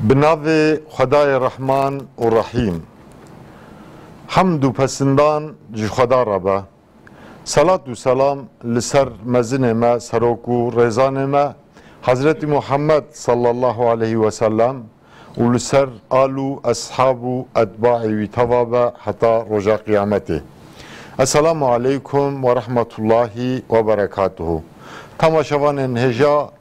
بناوی خدای رحمان و رحیم حمد و پسندان جی خدا ربا صلات و سلام لسر مزن ما سروک و رزان ما حضرت محمد صلی الله علیه و سلم و لسر آلو اصحاب و اتباع و توابا حتی رجا قیامته. السلام علیکم و رحمت الله و برکاته. تماشاوان هجا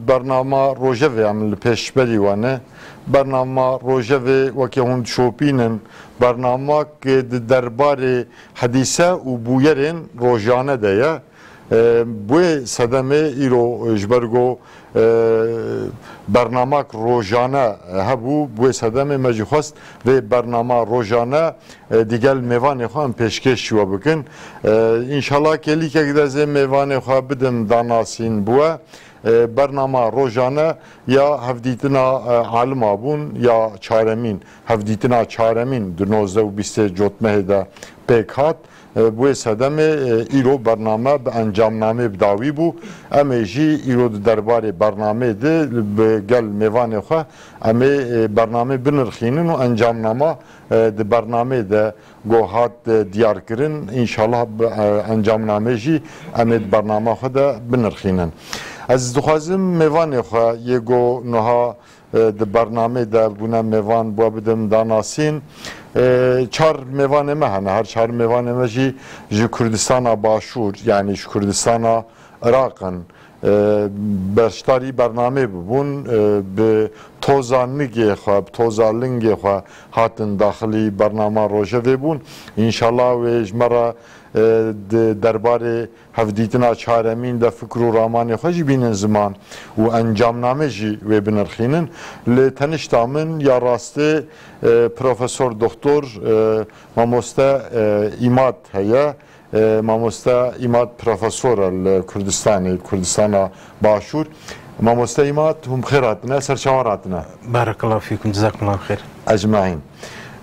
برنامه روژه عمل پیش بریوانه برنامه روژه وکی هند شوپینن برنامه که درباره حدیثه و بویرین روژانه دیا بوی صدمه ایرو جبرگو برنامه روژانه هبو بوی صدمه مجخوست و برنامه روژانه دیگل میوان خواه پیشکش شو بکن انشالله کلی که گذاره میوان خواه بدم داناسین بوه برنامه روزانه یا هفدیتنا عالم آبون یا چهارمین هفدیتنا چهارمین در 19 و 20 جوتمه ده پیکات بوی صدم ایرو برنامه به انجام نامه بداوی بو اما جی ایرو درباره برنامه ده گل میوان خواه اما برنامه بنرخینن و انجام نامه ده برنامه ده گوهات دیار کرن انشالله انجام نامه جی اما برنامه خواه ده بنرخینن. از دخوازم میوان خواه یکو نها ده برنامه ده بونه میوان با بدم داناسین چهار میوان مهنه هر چهار میوان مجی جی کردستان باشور یعنی کردستان عراقن برشتاری برنامه ببون به توزانگی خواه توزالنگی خواه هاتن داخلی برنامه روژه ببون انشالله و اجمرا درباره هفدیتنا چهارمین ده فکر و رامان خوشی بینن زمان و انجام نامه جی و بنرخینن لتنشتامن یا راسته پروفسور دکتر ماموستا ایماد هیا ماموستا ایماد پروفسور کردستان باشور ماموستا ایماد هم خیراتنا سرچواراتنا بارك الله فيكم جزاكم الله خير اجمعین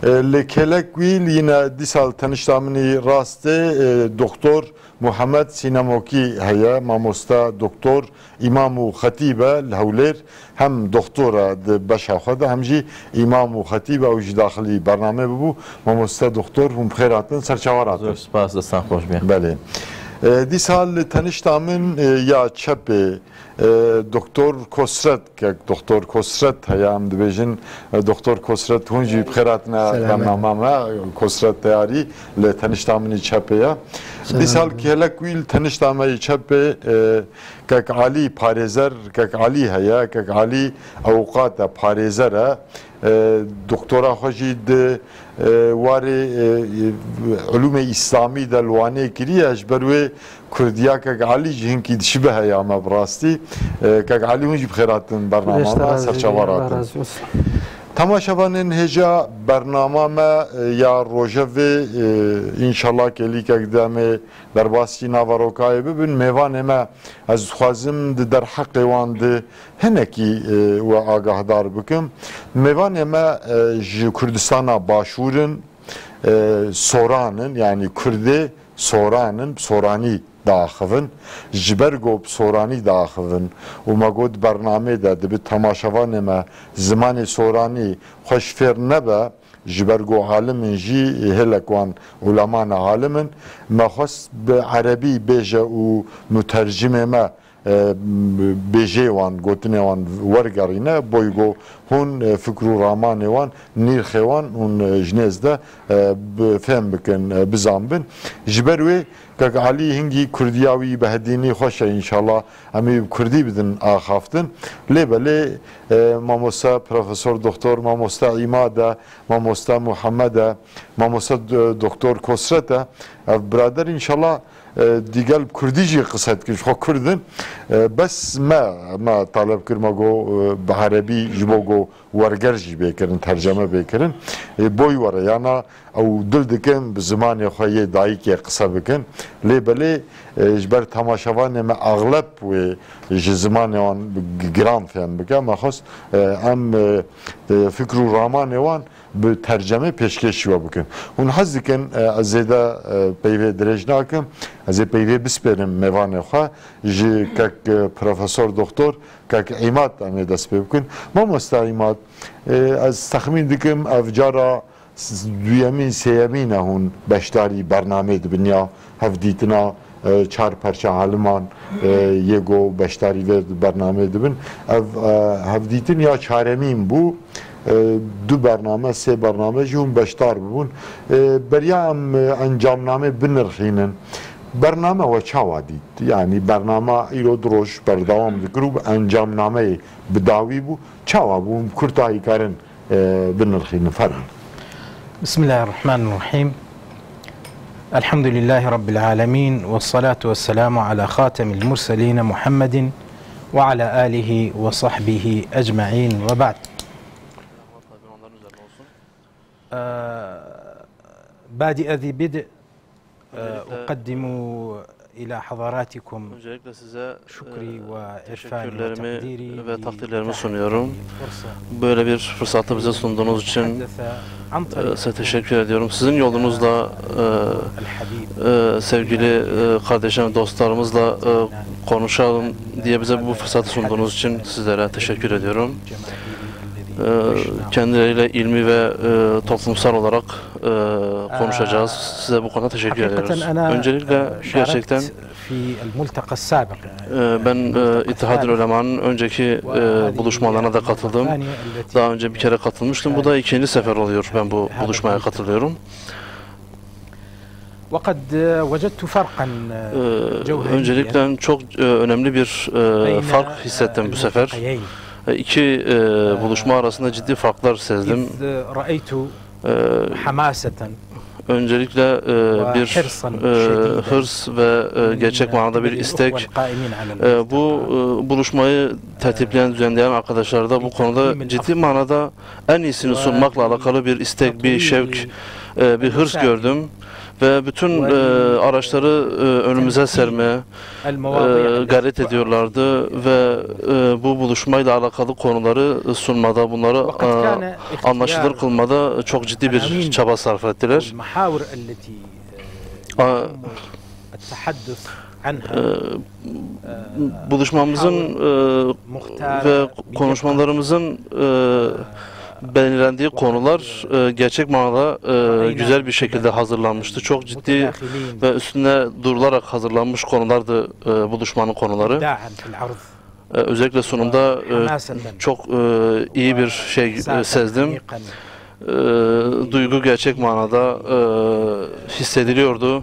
لکلک ویل ینا دی سال تنشتامنی راسته دکتر محمد سینموکی هیا ماموستا دکتر امام و خطیبه لهولیر هم دکتر بشا خدا هم جی امام و خطیبه و جی داخلی برنامه ببو ماموستا دکتر هم خیراتن سرچواراتن سپاس دستان خوش بین بله دی سال تنشتامن یا چپ دکتر کسرت که دکتر کسرت هیام دبیجن دکتر کسرت هنجی بخیراتنا برنامه ما کسرت تیاری لتنشتامنی چپه دی سال که هلکویل تنشتامنی چپه که عالی پارزر که عالی هیا که عالی اوقات پارزره دکترا خوشید واره علوم اسلامی دلوانه کری اجبروی کردیا که عالی جهن کی شبه هیا ما براستی که عالی هنجی بخیراتن برنامه ما سرچواراتن تماشاوانن هجا برنامه ما یا روژه و انشالله کلی که اقدامه در باسی ناوروکای ببین میوان ما از خوازم در حق وان ده هنکی و آگاهدار بکم میوان ما کردستان باشورن سورانن یعنی کرده سورانن سورانی داخلن جبرگو سورانی داخلن و ما گود برنامه ده به تماشاوان ما زمان سورانی خوش فر نبا جبرگو عالم جی هلکوان علمان عالمن ما خواست به عربی بیجه و مترجم ما بیجه وان گوتنه وان ورگرینه بایگو هون فکر و رامان وان نیرخ وان هون جنیز ده فهم بکن بزام بن جبروی که علی هنگی کردیاوی به هدینی خوشه انشالله امی کردی بدن آخافتن لیبله ماموستا پروفسور دکتر ماموستا ایماده ماموستا محمده ماموستا دکتر کسرته برادر انشالله دیگل کردی جی قصد کش خو کردن بس ما طالب کرم گو به عربی جبو گو ورگر جی بکرن ترجمه بکرن بوی وره یانا او دل دکن به زمان خواهی دایی که قصه بکن لیبله جبر تماشاوان ما اغلب و زمان وان گرام فهم بکن ما خواست ام فکر و رامان وان bu tercüme peşkeş var bugün. Hun hazdikin azeda peyve derejnakim, az peyve bisperim mevane xwa, ji kak profesör doktor, kak imat ane dest pê bikin. Mamosta imat, az tahmin dikim evcara duyemîn sêyemîn e hûn beşdarî bernamê dibin ya hevdîtina çar perçe haliman yego beşdarî ve bernamê dibin. Ev hevdîtin ya çaremîn bû du bername sê bername jî hûn beşdar bibûn. Beriya em encamname binirxînin. Bername we çawa dît. Yani bernama îro diroj berdewam dikir û encamnameyê bidawî bû çawa bû kurtayî karin binirxînin fermin. Bismillahirrahmanirrahim. Elhamdülillahi Rabbil alemin. Ve salatu ve selamu ala khatemil murselin Muhammedin ve ala alihi ve sahbihi ecma'in ve ba'd. بادئ ذي بدء أقدم إلى حضراتكم şükri ve teşekkürlerimi ve takdirlerimi sunuyorum. Böyle bir fırsatı bize sunduğunuz için size teşekkür ediyorum. Sizin yolunuzla sevgili kardeşlerim, dostlarımızla konuşalım diye bize bu fırsatı sunduğunuz için sizlere teşekkür ediyorum. Kendileriyle ilmi ve toplumsal olarak konuşacağız. Size bu konuda teşekkür ediyoruz. Öncelikle gerçekten ben İttihad-ı Ulema'nın önceki buluşmalarına da katıldım. Daha önce bir kere katılmıştım. Bu da ikinci sefer oluyor ben bu buluşmaya katılıyorum. Öncelikle çok önemli bir fark hissettim bu sefer. İki buluşma arasında ciddi farklar sezdim. Öncelikle bir hırs ve gerçek manada bir istek. Bu buluşmayı tertipleyen, düzenleyen arkadaşlar da bu konuda ciddi manada en iyisini sunmakla alakalı bir istek, bir şevk, bir hırs gördüm. Ve bütün araçları önümüze sermeye gayret ediyorlardı ve bu buluşmayla alakalı konuları sunmada, bunları anlaşılır kılmada çok ciddi bir çaba sarf ettiler. Buluşmamızın ve konuşmalarımızın belirlendiği konular gerçek manada güzel bir şekilde hazırlanmıştı. Çok ciddi ve üstüne durularak hazırlanmış konulardı buluşmanın konuları. Özellikle sunumda çok iyi bir şey sezdim. Duygu gerçek manada hissediliyordu.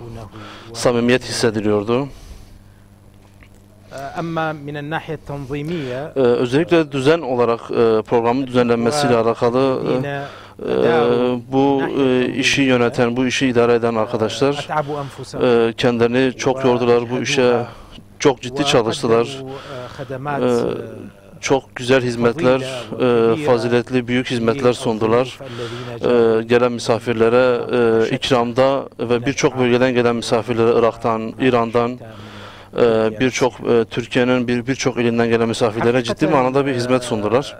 Samimiyet hissediliyordu. Özellikle düzen olarak programın düzenlenmesiyle alakalı bu işi yöneten, bu işi idare eden arkadaşlar kendilerini çok yordular. Bu işe çok ciddi çalıştılar. Çok güzel hizmetler, faziletli büyük hizmetler sundular. Gelen misafirlere ikramda ve birçok bölgeden gelen misafirlere Irak'tan, İran'dan, birçok Türkiye'nin birçok ilinden gelen misafirlere ciddi manada bir hizmet sundular.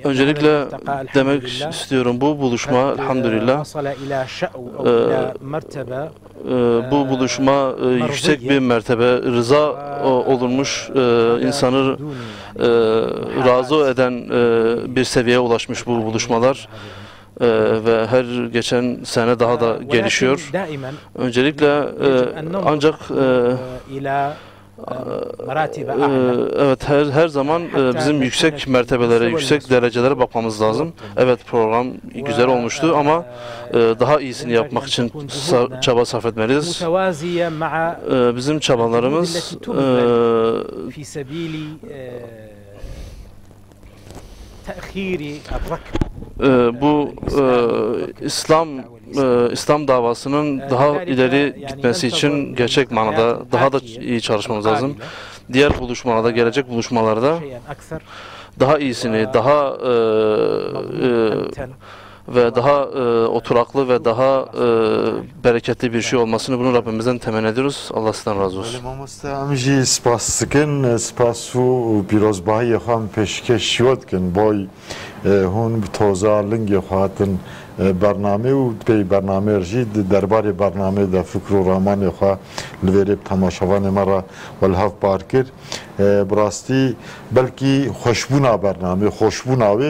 Öncelikle demek istiyorum bu buluşma elhamdülillah bu buluşma yüksek bir mertebe, rıza olunmuş, insanı razı eden bir seviyeye ulaşmış bu buluşmalar. Ve her geçen sene daha da gelişiyor. Öncelikle ancak evet her zaman bizim yüksek mertebelere, yüksek derecelere bakmamız lazım. Evet program güzel olmuştu ama daha iyisini yapmak için çaba sarf etmeliyiz. Bizim çabalarımız bu İslam davasının daha ileri gitmesi için gerçek manada daha da iyi çalışmamız lazım. Diğer buluşmalarda, gelecek buluşmalarda daha iyisini, daha ve daha oturaklı ve daha bereketli bir şey olmasını bunu Rabbimizden temenni ediyoruz. Allah sizden razı olsun. Amji spas sıkın, spasu pirozbahi ham peşkeş yodkin boy hun tozarlıngi hatın برنامه و به برنامه رجید درباره برنامه در فکر و رامان خواه لورب تماشاوان مرا والهف بار کرد براستی بلکی خوشبونا برنامه خوشبونا و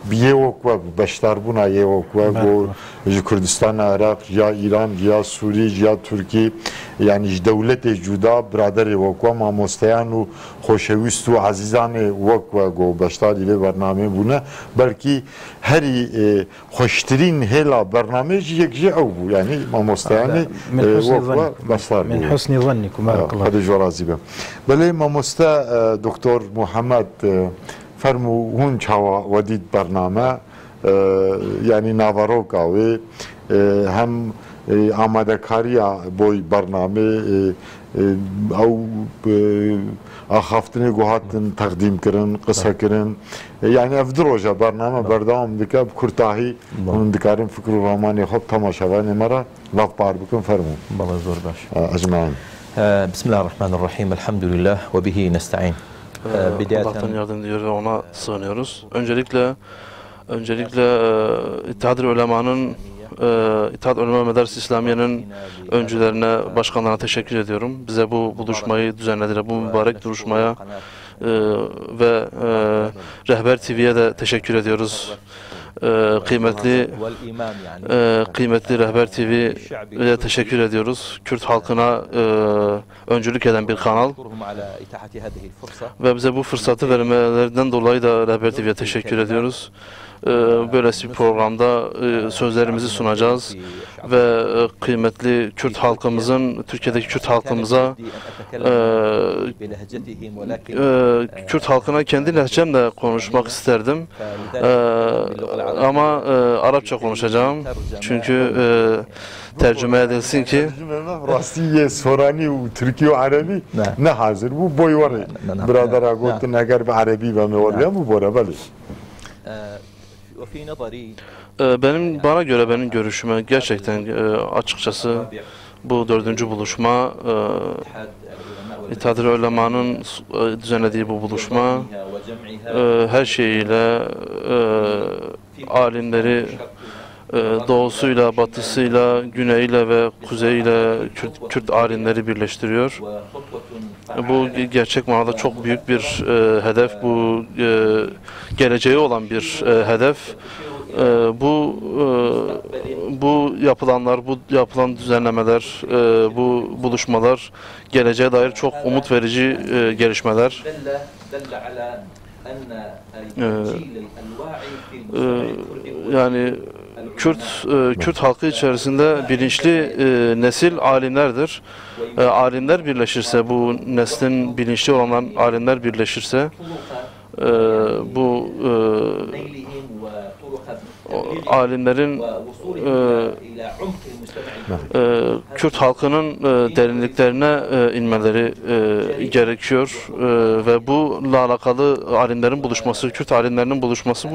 بیه وکوه بشتربونا یه وکوه جو کردستان عراق یا ایران یا سوری یا ترکی yani devlet juda brader وکوه ما مستیان و خوشویست و عزیزان وکوه گو بشتاری و برنامه بونه بلکی هری خوشترین هلا برنامه یک جه او بو yani ما مستیان وکوه بشتار من حسن ظنكم بارك الله هذا جو راضی بم بله ما مستا دکتر محمد فرمو هون چاوا ودید برنامه yani ناوروکا و هم آماده کاری بوی برنامه او آخافتنی گوهاتن تقدیم کردن قصه کردن yani افدروجا برنامه بردام دکاب کرتاهی اون دکاریم فکر و رمانی خوب تماشاوانی مرا لف بار بکن فرمو بالله زور باش اجمعین بسم الله الرحمن الرحيم الحمد لله وبه نستعين Allah'tan yardım diliyor ve ona sığınıyoruz. Öncelikle İttihad-ı Ulema'nın İttihat Ulema Medars İslamiye'nin öncülerine, başkanlarına teşekkür ediyorum. Bize bu buluşmayı düzenlediler. Bu mübarek duruşmaya ve Rehber TV'ye de teşekkür ediyoruz. Kıymetli Rehber TV'ye teşekkür ediyoruz. Kürt halkına öncülük eden bir kanal ve bize bu fırsatı vermelerinden dolayı da Rehber TV'ye teşekkür ediyoruz. Böylesi bir programda sözlerimizi sunacağız ve kıymetli Kürt halkımızın, Türkiye'deki Kürt halkımıza, Kürt halkına kendi lehçemle konuşmak isterdim ama Arapça konuşacağım çünkü tercüme edilsin ki Rasiye, Sorani, Türkiye ve Arabi ne hazır bu boy var. Biradara gotun eğer bir Arabi ve mevarlıya bu bora bali. Bana göre benim görüşüme gerçekten açıkçası bu 4. buluşma İttihad-ı Ulema'nın düzenlediği bu buluşma her şeyiyle alimleri doğusuyla, batısıyla, güneyiyle ve kuzeyiyle Kürt alimleri birleştiriyor. Bu gerçek manada çok büyük bir hedef, bu geleceği olan bir hedef. Bu yapılanlar, bu yapılan düzenlemeler, bu buluşmalar geleceğe dair çok umut verici gelişmeler. Yani Kürt halkı içerisinde bilinçli nesil alimlerdir. Alimler birleşirse, bu neslin bilinçli olan alimler birleşirse, bu alimlerin Kürt halkının derinliklerine inmeleri gerekiyor ve bununla alakalı alimlerin buluşması, Kürt alimlerinin buluşması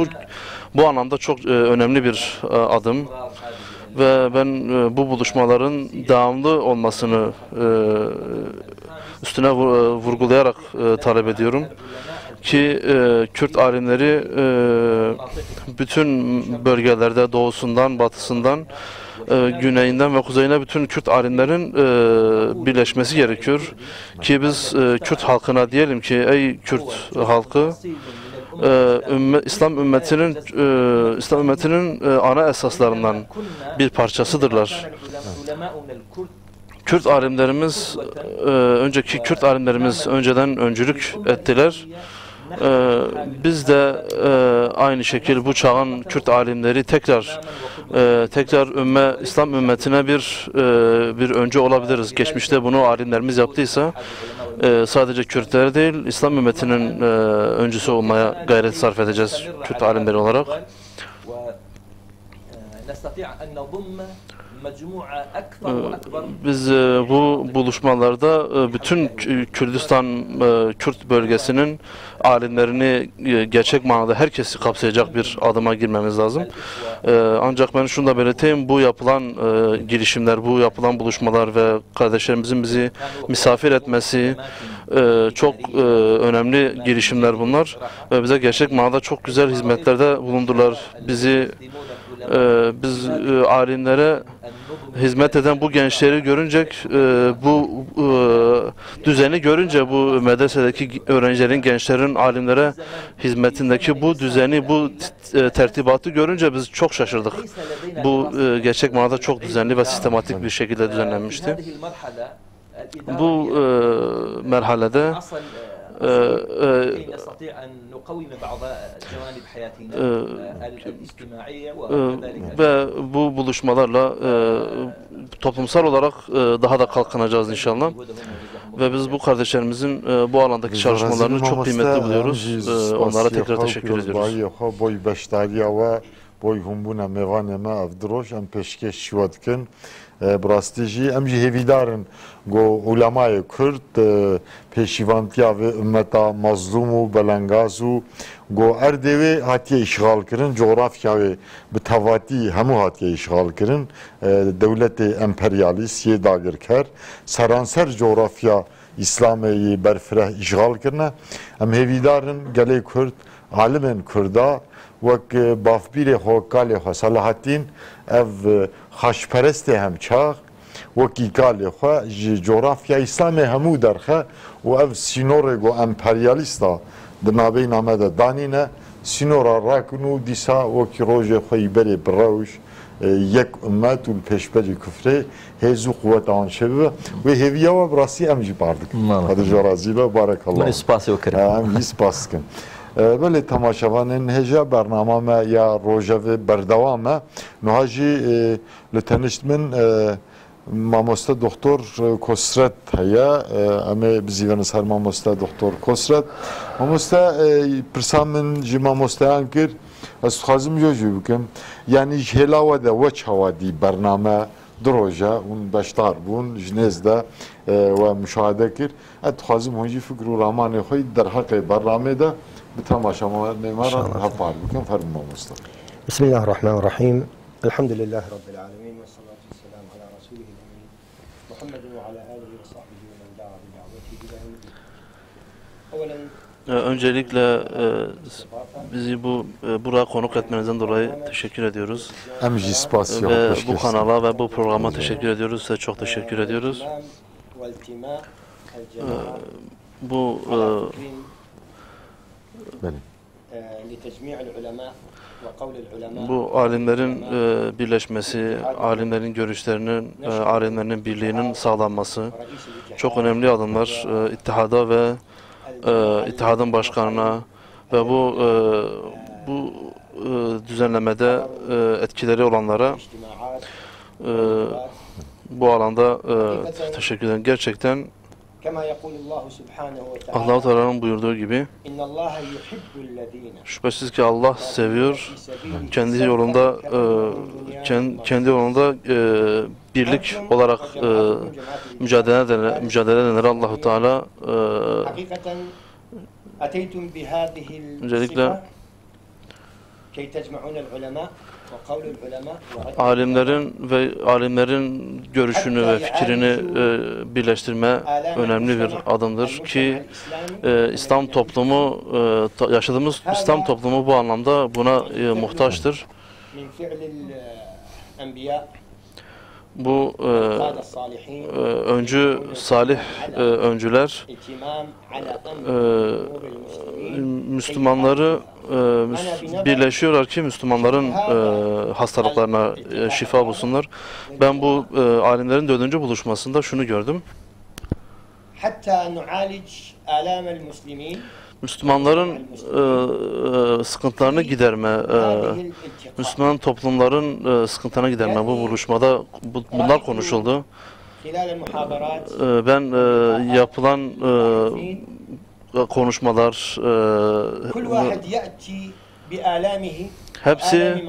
bu anlamda çok önemli bir adım ve ben bu buluşmaların devamlı olmasını üstüne vurgulayarak talep ediyorum ki Kürt alimleri bütün bölgelerde doğusundan, batısından, güneyinden ve kuzeyine bütün Kürt alimlerin birleşmesi gerekiyor ki biz Kürt halkına diyelim ki ey Kürt halkı, İslam ümmetinin ana esaslarından bir parçasıdırlar. Kürt alimlerimiz, önceki Kürt alimlerimiz önceden öncülük ettiler. Biz de aynı şekilde bu çağın Kürt alimleri tekrar İslam ümmetine bir öncü olabiliriz. Geçmişte bunu alimlerimiz yaptıysa sadece Kürtler değil, İslam ümmetinin öncüsü olmaya gayret sarf edeceğiz Kürt alimleri olarak. Biz bu buluşmalarda bütün Kürdistan Kürt bölgesinin alimlerini gerçek manada herkesi kapsayacak bir adıma girmemiz lazım. Ancak ben şunu da belirteyim, bu yapılan girişimler, bu yapılan buluşmalar ve kardeşlerimizin bizi misafir etmesi çok önemli girişimler bunlar. Ve bize gerçek manada çok güzel hizmetlerde bulundular. Biz alimlere hizmet eden bu gençleri görünce, bu düzeni görünce, bu medresedeki öğrencilerin, gençlerin alimlere hizmetindeki bu düzeni, bu tertibatı görünce biz çok şaşırdık. Bu gerçek manada çok düzenli ve sistematik bir şekilde düzenlenmişti. Bu merhalede ve bu buluşmalarla toplumsal olarak daha da kalkınacağız inşallah. Ve biz bu kardeşlerimizin bu alandaki çalışmalarını çok kıymetli buluyoruz. Onlara tekrar teşekkür ediyoruz. Boy humbuna mevanema avdroş am peşkeş şuadkin brastici em ji hevidarın go ulemayı Kürt peşivantiya ve ümmeta mazlumu belengazu go erdeve hatiye işgal kirin coğrafya ve bitavati hemu hatiye işgal kirin devleti emperyalist ye dagirker saranser coğrafya İslamiyi berfireh işgal kirine em hevidarın gele Kürt alimin Kürda وک بافبیر خوکالی خو صلاحتین اف خشپرستی هم چاق وکی کالی خو جغرافیا اسلامی همو درخه و اف سینور گو امپریالیستا دنابی نامه ده دانینه سینورا راکنو دیسا وکی روژ خوی بری براوش یک امت و پیشبری کفره هزو قوت آن شبه و هویه و براسی امجی باردک هذا جرازیلا بارک الله من اسپاسی و کرم ام اسپاس کن böyle tamaşavanın heja bernamame ya rojavi berdavame nuhaji li teniştmin mamosta doktor Kosret heye ame biziven ser mamosta doktor Kosret mamosta pirsamin ji mamosta ankir az xazim joju bikim yani helava de veç havadi bername droja un beştar bun jnezde ve müşahede kir et xazim honji fikru ramani xoy der haqi bername de بتماشى مرة هفعل بكم فرما مصطفى. بسم الله الرحمن الرحيم. الحمد لله رب العالمين والصلاة والسلام على رسوله الأمين محمد وعلى آله وصحبه ومن دعا بدعوته إلى يوم الدين. أولا öncelikle bizi buraya konuk etmenizden dolayı teşekkür ediyoruz. Ve bu kanala ve bu programa teşekkür ediyoruz. Size çok teşekkür ediyoruz. Bu bu alimlerin birleşmesi, alimlerin görüşlerinin, alimlerin birliğinin sağlanması çok önemli adımlar. İttihada ve İttihadın başkanına ve bu düzenlemede etkileri olanlara bu alanda teşekkür ederim. Gerçekten Allah-u Teala'nın buyurduğu gibi şüphesiz ki Allah seviyor, kendi yolunda birlik olarak mücadele edenler Allah-u Teala öncelikle alimlerin görüşünü ve fikrini birleştirme önemli bir adımdır ki İslam toplumu, yaşadığımız İslam toplumu bu anlamda buna muhtaçtır. Bu öncüler Müslümanları birleşiyorlar ki Müslümanların hastalıklarına şifa bulsunlar. Ben bu alimlerin 4. buluşmasında şunu gördüm. Müslümanların sıkıntılarını giderme, Müslüman toplumların sıkıntılarını giderme bu buluşmada bunlar konuşuldu. Ben yapılan konuşmalar Hepsi,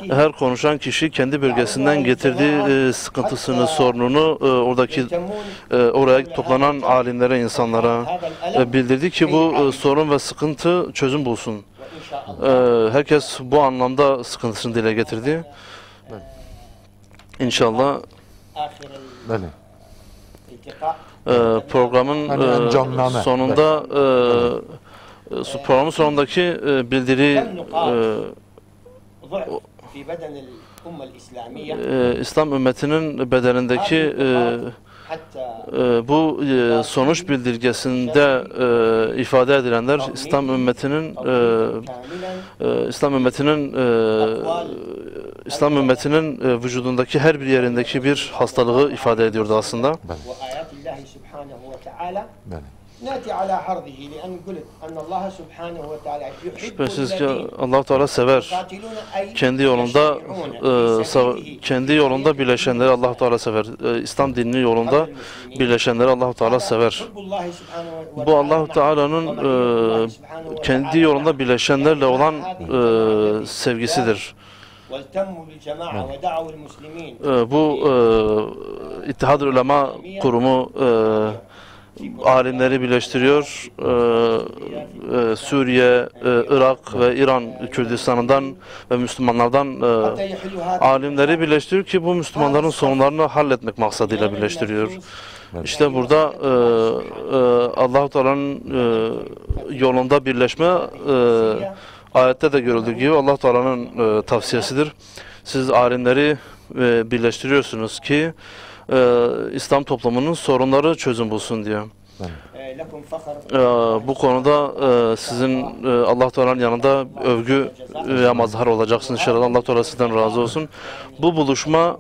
her konuşan kişi kendi bölgesinden getirdiği sıkıntısını, sorununu oraya toplanan alimlere, insanlara bildirdi ki bu sorun ve sıkıntı çözüm bulsun. Herkes bu anlamda sıkıntısını dile getirdi. İnşallah programın sonundaki bildiri İslam ümmetinin bedenindeki bu sonuç bildirgesinde ifade edilenler İslam ümmetinin vücudundaki her bir yerindeki bir hastalığı ifade ediyordu aslında. Şüphesiz ki Allah Teala sever. Kendi yolunda birleşenleri Allah Teala sever. İslam dininin yolunda birleşenleri Allah Teala sever. Bu Allah Teala'nın kendi yolunda birleşenlerle olan sevgisidir. Bu İttihad-ı Ulema Kurumu alimleri birleştiriyor. Suriye, Irak ve İran Kürdistan'dan ve Müslümanlardan alimleri birleştiriyor ki bu Müslümanların sorunlarını halletmek maksadıyla birleştiriyor. İşte burada Allah-u Teala'nın yolunda birleşme ayette de görüldüğü gibi Allah-u Teala'nın tavsiyesidir. Siz alimleri birleştiriyorsunuz ki İslam toplumunun sorunları çözüm bulsun diye. Bu konuda sizin Allah Teala'nın yanında övgü ve mazhar olacaksınız inşallah. Allah Teala sizden razı olsun. Bu buluşma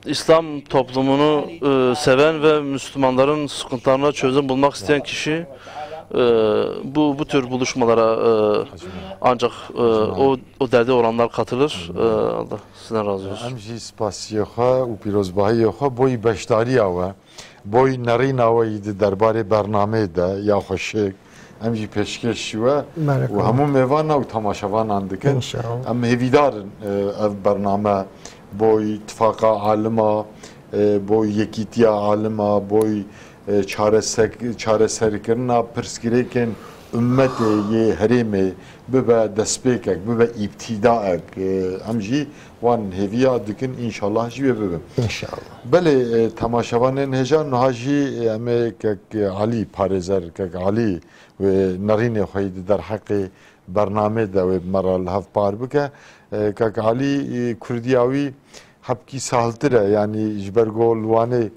İslam toplumunu seven ve Müslümanların sıkıntılarına çözüm bulmak isteyen kişi bu tür buluşmalara ancak o derde olanlar katılır. Allah sizden razı olsun. Amji spasiyoha u pirozbahiyoha boy beşdariya ve boy narina ve idi derbare bername de ya hoşek amji peşkeş ve hamu mevana u tamaşavan andikin am hevidarın ev bername boy ittifaka alima boy yekitiya alima boy çareserkirina pirsgirêkên ümmetê yê herêmê bibe destpêkek, bibe îbtîdaek. Em jî wan hêviya dikin înşallah jî wê bibin. İnşallah. Belê temaşevanên hêja niha jî em ê kek alî parêzer, kek alî wê nerînê xwe di derheqê bernamê de wê mera li hev par bike. Kek alî Kurdiya wî hepkî saltir e, yani ji ber got li Wanê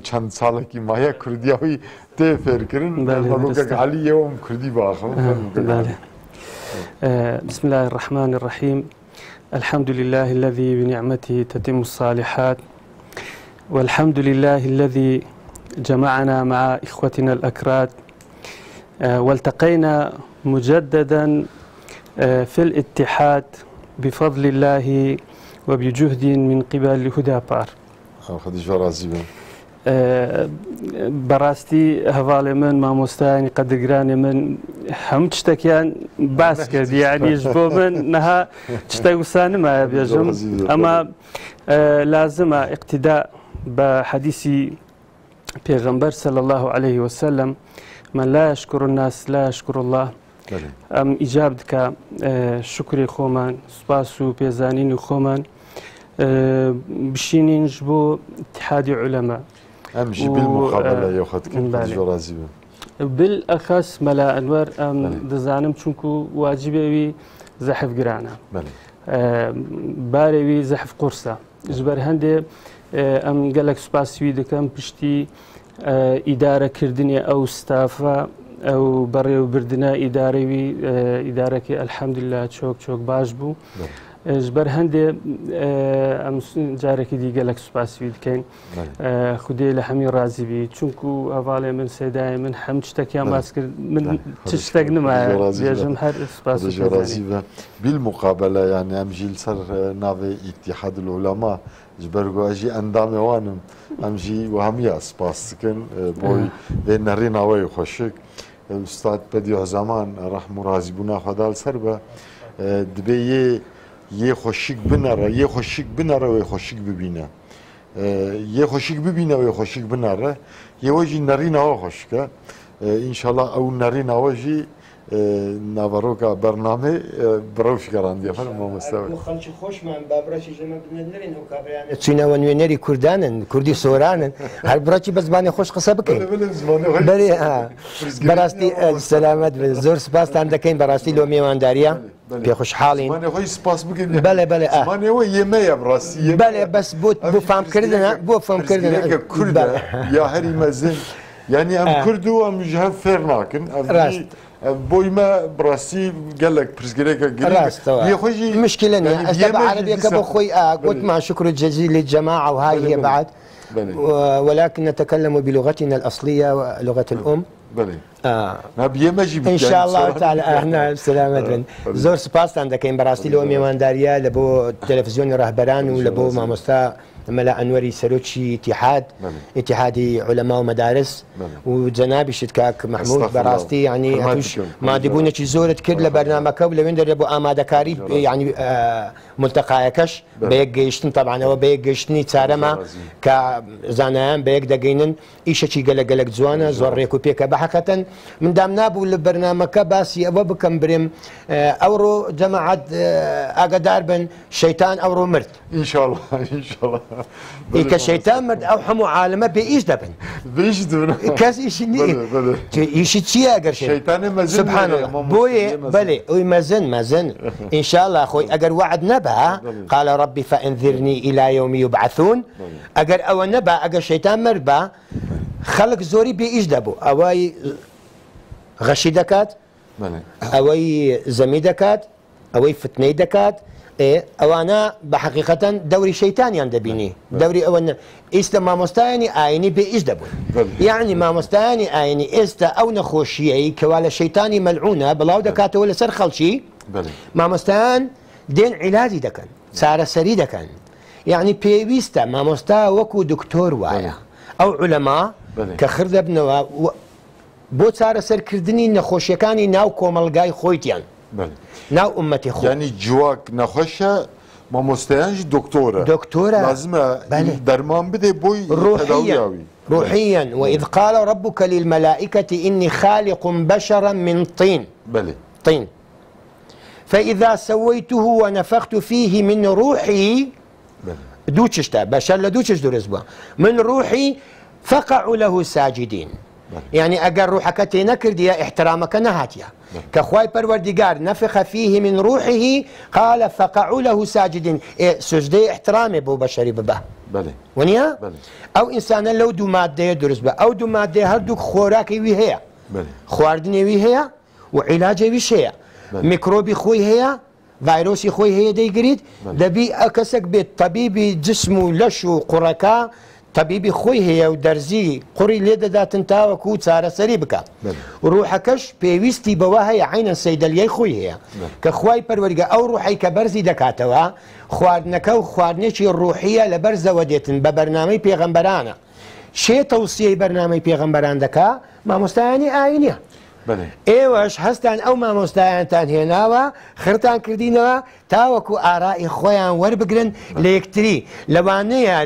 چند سال کی مایا کردیایی ته فرکرین ملوک علی یوم کردی باخم بسم الله الرحمن الرحيم الحمد لله الذي بنعمته تتم الصالحات والحمد لله الذي جمعنا مع إخوتنا الأكراد والتقينا مجددا في الاتحاد بفضل الله وبجهد من قبل هدى بار خديجة رازي براستي هفالي من ماموستاني قدراني من هم تشتكيان باسكت يعني جبو من نها تشتاقوساني ما بيجم اما لازم اقتداء بحديثي پیغمبر صلى الله عليه وسلم من لا يشكر الناس لا يشكر الله ام اجابتك شكري خومان سباسو بيزانين خومان بشينين جبو اتحاد علماء امشي بالمقابله ياخذ كنت رازي بالاخص ملا انور ام دزانم چونكو واجبي زحف قرانا باري زحف قرصه جبر هندي ام قالك سباسوي دكم بشتي اداره كردني او ستافا او بري وبردنا اداري ادارك الحمد لله تشوك باش بو ژبەر هەندێ ئەم جارێکی دیگە لە سوپاسی دکەین خودێ لە هەمی ڕازیبی چونکو هەواڵێ من سێدای من هەم شتێکیان باس کرد من چ شتێک نمایە بێژم هەر سوپاس بالمقابلة يعني ام جيل صار نافي اتحاد العلماء جبرگواجی اندام وانم ام جي وهمية سپاس كن بوي بين نرينا وي خوشك استاد بديع زمان رحم رازي بنا خدال سربه دبي یه خوشک بناره یه خوشک بناره و یه خوشک ببینه یه خوشک ببینه و یه خوشک بناره یه وجی نرین ها خوشکه انشالله او نرین هاوجی نواروکا برنامه بروش گراندی افرم ما مستوى خلچ خوش من بابراشی جمع بنرین او کابریان چینا و نوینری کردانن کردی سورانن هر براشی بزبانی خوش قصه بکن بله براستی سلامت زور سپاس تان دکین براستی لو میوانداریا بیا خوشحالین زمانی خوی سپاس بکن بله بله زمانی و یمه براستی بله بس بو فهم کردن بو فهم کردن کرده یا هری مزن يعني ام كردو ام جهه فير ناكن بوي ما براسي قال لك برسكريكا يا خوجي مشكله اني استبع عربيه كبخوي قلت مع شكر الجزيل للجماعه وهاي هي بعد ولكن نتكلم بلغتنا الاصليه ولغه الام بله نبيه مجيب ان شاء الله تعالى احنا سلامت زور سباس عندك براسي لو ميوانداريا لبو تلفزيون رهبران ولبو ماموستا ملا انوري سروتشي اتحادي علماء ومدارس وجنابي شتكاك محمود براستي يعني ما ديبونا شي زورت كل لبرنامجك ولا وين دربو اماده كاري يعني ملتقى كش بيجيشتن طبعا هو بيجيشتني تسارما كزانان بيك دقينن ايش شي قلق زوانا زور ريكو بيك بحقة من دام نابو البرنامج باسي ابو بكم بريم اورو جماعه اقدار بن شيطان اورو مرت ان شاء الله ان شاء الله كشيطان مرد او حمو عالمه بايش دبن كاس ايش ايش تشي اقر شيطان مازن سبحان الله بوي بلي مازن ان شاء الله اخوي اقر وعد نبا قال ربي فانذرني الى يوم يبعثون اقر او نبا اقر شيطان مربا خلق زوري بايش دبو اوي غشي دكات اوي زمي دكات اوي فتني دكات إيه أوانا بحقيقة دوري شيطاني عند بيني دوري أوانا إست ما مستاني آيني بإيش دبون يعني ما مستاني آيني إست أو نخوشيعي كوالا شيطاني ملعونة بلاو دكاتو ولا سر خلشي ما مستان دين علاجي دكان سارة سري دكان يعني بيويستا ما مستا وكو دكتور وايا أو علماء كخرد ابن بو سارة سر كردني نخوشيكاني ناو كومالغاي خويتيان ناو امتي خو يعني جواك نخشه ما مستيانج دكتوره لازم درمان بده بوي روحيا واذ قال ربك للملائكه اني خالق بشرا من طين طين فاذا سويته ونفخت فيه من روحي دوتشتا بشر لدوتش درزبا من روحي فقعوا له ساجدين يعني اگر روحك تنكر دي احترامك نهاتيا كخواي پروردگار نفخ فيه من روحه قال فقعوا له ساجدين سجده احترامي بو بشري ببه ونيا او انسان لو دو ماده درس به او دو ماده هر دو خوراكي وي هي خواردني وي هي وعلاجي وي شيء ميكروبي خوي هي فيروسي خوي هي ديجريد دبي اكسك بالطبيب جسمه لشو قركا طبيبي خوي هي ودرزي قري ليدا دات انتا وكو صار سري بكا روحكش بيويستي بواهي عين سيدليي خوي هي كخواي پرورگا او روحي كبرزي دكاتوا خواردنكو خواردنيشي الروحيه لبرزه وديتن ببرنامج پیغمبرانا شي توصيه برنامج پیغمبران دكا ما مستاني اينيا ايواش هستان او ما مستعانتان هناوا خرتان كردينوا تاوكو آراء خويان وربقرن ليكتري لوانيا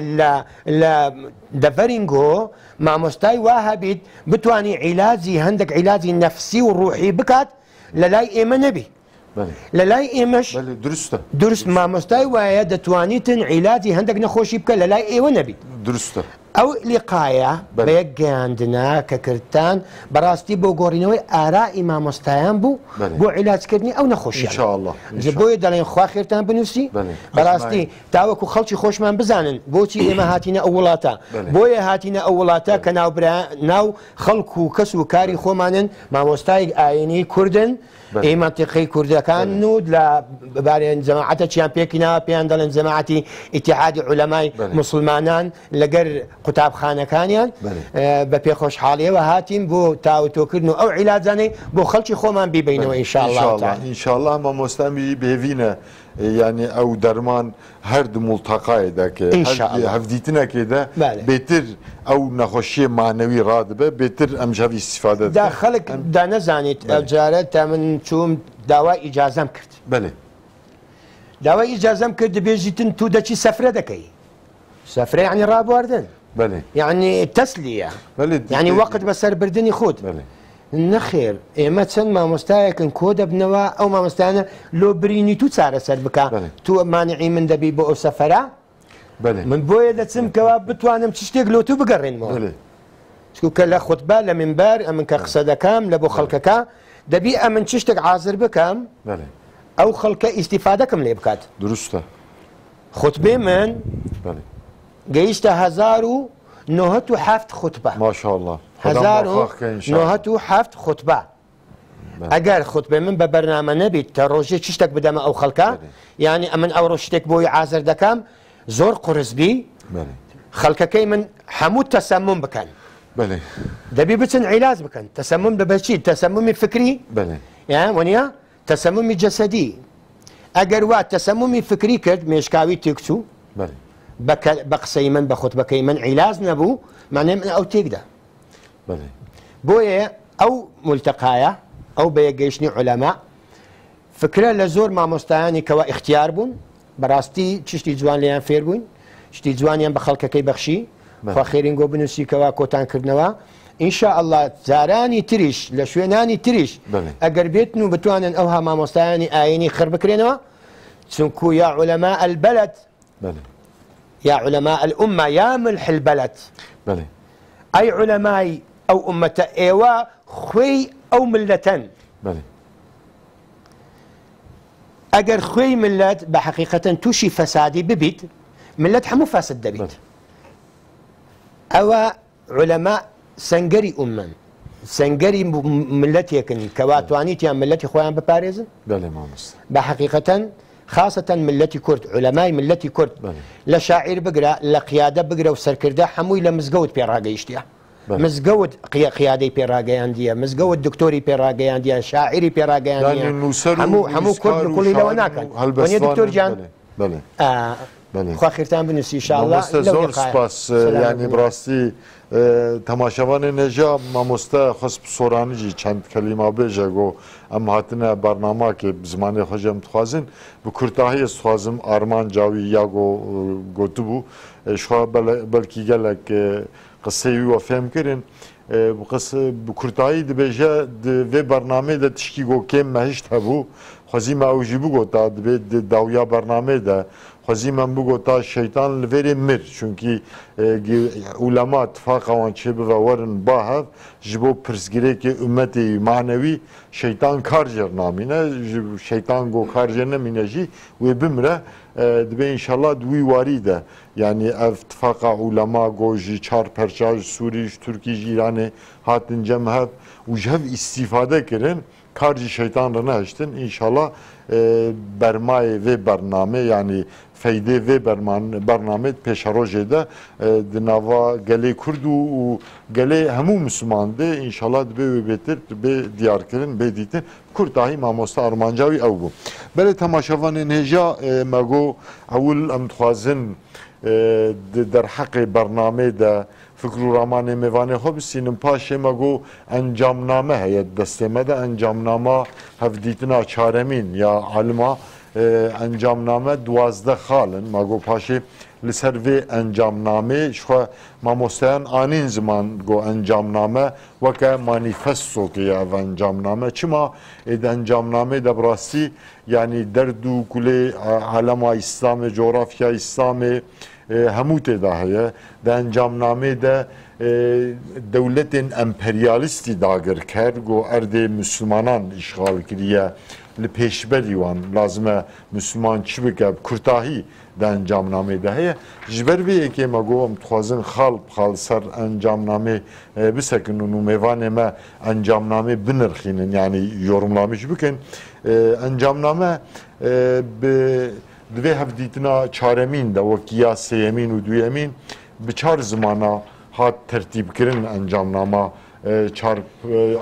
لا دفرينغو ما مستاي واهبيت بتواني علاجي هندك علاجي نفسي وروحي بكات للاي ايما نبي للاي ايمش درست ما مستاي وايا دتوانيتن علاجي هندك نخوشي بكا للاي ايوا نبي درست ئەو لیقایە بە یەک گەیاندنا کە کردتان بەڕاستی بۆ گۆڕینەوەی ئارائی مامۆستایان بوو بۆ عیلاجکردنی ئەو نەخۆشیە بۆیە دەڵێن خوا خێرتان بنووسی بەڕاستی تاوەکو خەڵکی خۆشمان بزانن بۆچی ئێمە هاتینە ئەو وڵاتە بۆیە هاتینە ئەو وڵاتە کە ناو خەڵک و کەس و کاری خۆمانن مامۆستای ئاینی کوردن ئێمە تیقی کوردەکان و لە بارێن جەماعەتە چیان پێکینا پێیان دەڵێن جەماعەتی ئیتیحادی عولەمای موسڵمانان لەگەر قوتابخانەکانیان بە پێخۆشحاڵیەوە هاتین بۆ تاوتۆکردن و ئەو عیلاجانەی بۆ خەڵکی خۆمان بیبینەوە ئینشاءالله مامۆستامی بێوینە یعنی ئەو دەرمان هەردوو مڵتەقایدا کە هەفدیتنەکێدا بێتر ئەو نەخۆشیە مانەوی ڕادبە بێتر ئەمجاوی استیفادە دا خەڵک دا نەزانیت ئەوجارە تا من چوم داوای ئیجازەم کرد داوای ئیجازەم کرد دەبێژیتن تو دەچی سەفرە دەکەی سەفرە یعنی ڕابواردن یعنی تەسلیە یعنی وەقت بەسەربردنی خۆت نەخێر ئێمە چەند مامۆستایەکن کۆ دەبنەوە ئەو مامۆستایانە لۆ برینی تو چارەسەر بکە تو مانعی من دەبی بۆ ئەو سەفەرە من بۆیە دەچم کەوا بتوانم چ شتێک لۆ تو بگەڕێنمەوە چکە لە خوتبە لە منبەر ئەمن کە قسە دەکەم لە بۆ خەڵکەکە دەبی ئەمن چ شتێک حازر بکەم ئەو خەڵکە ئیستیفادەکەم لێ بکات دروستە خوتبێ من گەیشتە 1970 خوتبە ماشاءالله 1970 خوتبە ئەگەر خوتبێ من بە بەرنامە نەبیت تا ڕۆژێ چ شتێک بدەمە ئەو خەڵکە یعنی ئەمن ئەو ڕۆژ شتێک بۆی حازر دەکەم زۆر قورسبی خەڵکەکەی من هەموو تەسەمم بکەن دەبی بچن عیلاج بکەن تەسەمم دەبەچی تەسەممی فکری وەنیە تەسەممی جەسەدی ئەگەر وا تەسەممی فکری کرد مێشکاوی تێکچوو بە قسەی من بە خوتبەکەی من عیلاج نەبوو معنێ من ئەو تێکدا بۆیە ئەو ملتەقایە ئەو بەیەگەیشتنی عولەما فکرە لە زۆر مامۆستایانی کەوا اختیار بوون بەڕاستی چشتی جوان لێیان فێر بووین شتی جوانیان بە خەڵکەکەی بەخشی خوا خێرین گۆ بنووسیکەوە کۆتانکردنەوە ئینشاءالله جارانی تریش لە شوێنانی تریش ئەگەر بێتن و بتوانن ئەو ها مامۆستایانی ئاینی خڕ بکرێنەوە چونکو یا عولەما البەلد یا علماء الأمة يا ملح البلد أي علماء أو أمة إيوا خوي أو ملتن أجر خوي ملت بحقيقة توشي فسادي ببيت ملت حمو فاسد دبيت أو علماء سنجري أمم سنجري ملت يكن كواتوانيتيان ملتي خويان بباريزن بحقيقة خاصة ملتي كرد علماء ملتي كرد لا شاعر بقرا لا قيادة بقرا وسركردا حموي لمزقود بيراقي يشتيا مزقود قيادي بيراقي عندي مزقود دكتوري بيراقي عندي شاعري بيراقي عندي حمو كرد بكل لو هناك وني دكتور جان خوا خيرتان بنسي ان شاء الله زور سپاس يعني براستي تماشاوان نجا مامۆستا خصب سۆرانیجی چەند کەلیما بێژە گۆ ئەم هاتنە بەرناماکێ زمانی خۆشم دخوازن بە کورتاهی دخوازم ئارمان جاوی یاگۆ گوتبوو شخوا بەلکی گەلێک قسەی وە فێمکردن بە کورتایی دەبێژە vê بەرنامێ دە تشکی گۆ کێم مەهشت هەبوو خوازیمە ئەوژی بگۆتا دەبێت داویا بەرنامێدا خوازیمە بگۆتا شەیتان لەvêrê mir چونکی ئولەما تفاقەوان چێ بڤە وەرن با هەv ji bo pirsgirêkê ummetê manewî şeytan kar jêr namîne şeytan got kar jêr nemîne jî wê bimire dibe înşallah di wî warî de yani ev tifaqa ulema got jî çar perça ji Sûrî ji Tirkî ji Îranê hatin cem hev û ji hev îstîfade kirin kar jî şeytan re nehiştin înşallah bermayê vê bername yani feydê vê bernamê pêşerojê de di nava gelê Kurd û gelê hemû Müslüman de înşallah dibe wê bêtir bê diyarkirin bê dîtin Kurtahî mamosta armancawî ew bû. Belê temaşevanên hêja me got ewil em dixwazin di derheqê bernamê de fikr û ramanê mêvanê xwe bistînin paşê me got encamname heye destê me de encamnama hevdîtina çaremîn ya alima encamname duwazde xalin me got paşê li ser vê encamnamê ji xwe mamosteyan anîn ziman got encamname weke manîfestokê ye ev encamname çima êd encamnamê de bi rastî yani derd û kulê alema İslamê coğrafya İslamê hemû têda heye di encamnamê de dewletên emperyalistî dagir ker got erdê Müslümanan îşgal kiriye li pêşberî wan lazim e Müslüman çi bike kurtahî di encamnamê de heye ji ber vê yekê me got em dixwazin xal ser encamnamê bisekin û mêvanê me encamnamê binirxînin yani yorumlamî jî bikin encamname divê hevdîtina çaremîn de wekiya sêyemîn û duyemîn bi çar zimana hat tertîbkirin encamnama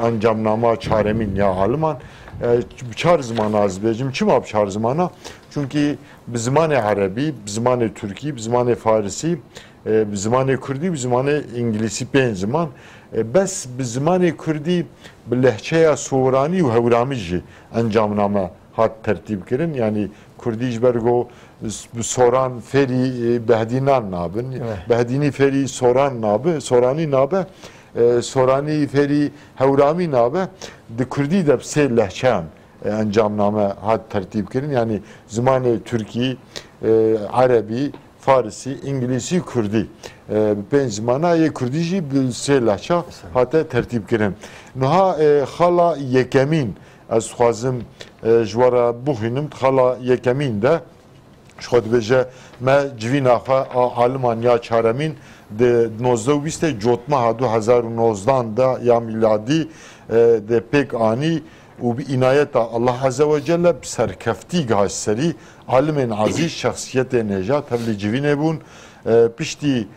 encamnama çaremîn ya Alman çar zimana ez bêjim çima bi çar zimana çünkü bi zimanê Erebî, bi zimanê Türkî, bi zimanê Farsî, bi zimanê Kurdî, bi zimanê İngilîsî pênc ziman bes bi zimanê Kurdî bi lehçeya Soranî û Hewramî jî encamname hat tertîbkirin yani Kurdî ji ber got Soran ferî Behdînan nabin Behdînî ferî Soran nabe Soranî nabe Soranî ferî Hewramî nabe di Kurdî de sê lehçeyan encamname hat tertîbkirin yani zimanê Türkî, Erebî, Farsî, İngilîsî, Kurdî pênc zimana yê Kurdî jî bi sê lehçe hate tertîbkirin. Niha xala yekemîn ez dixwazim ji were bixwînim xala yekemîn de ji xwe dibêje me civîna xwe a Aliman ya çaremîn di 1920 cotmeha 2019 da ya miladî de pêk anî û bi înayeta Allah Azze ve Celle bi serkeftî gihaj serî alimên azîz şexsiyetên nejat hevlî civînê bûn piştî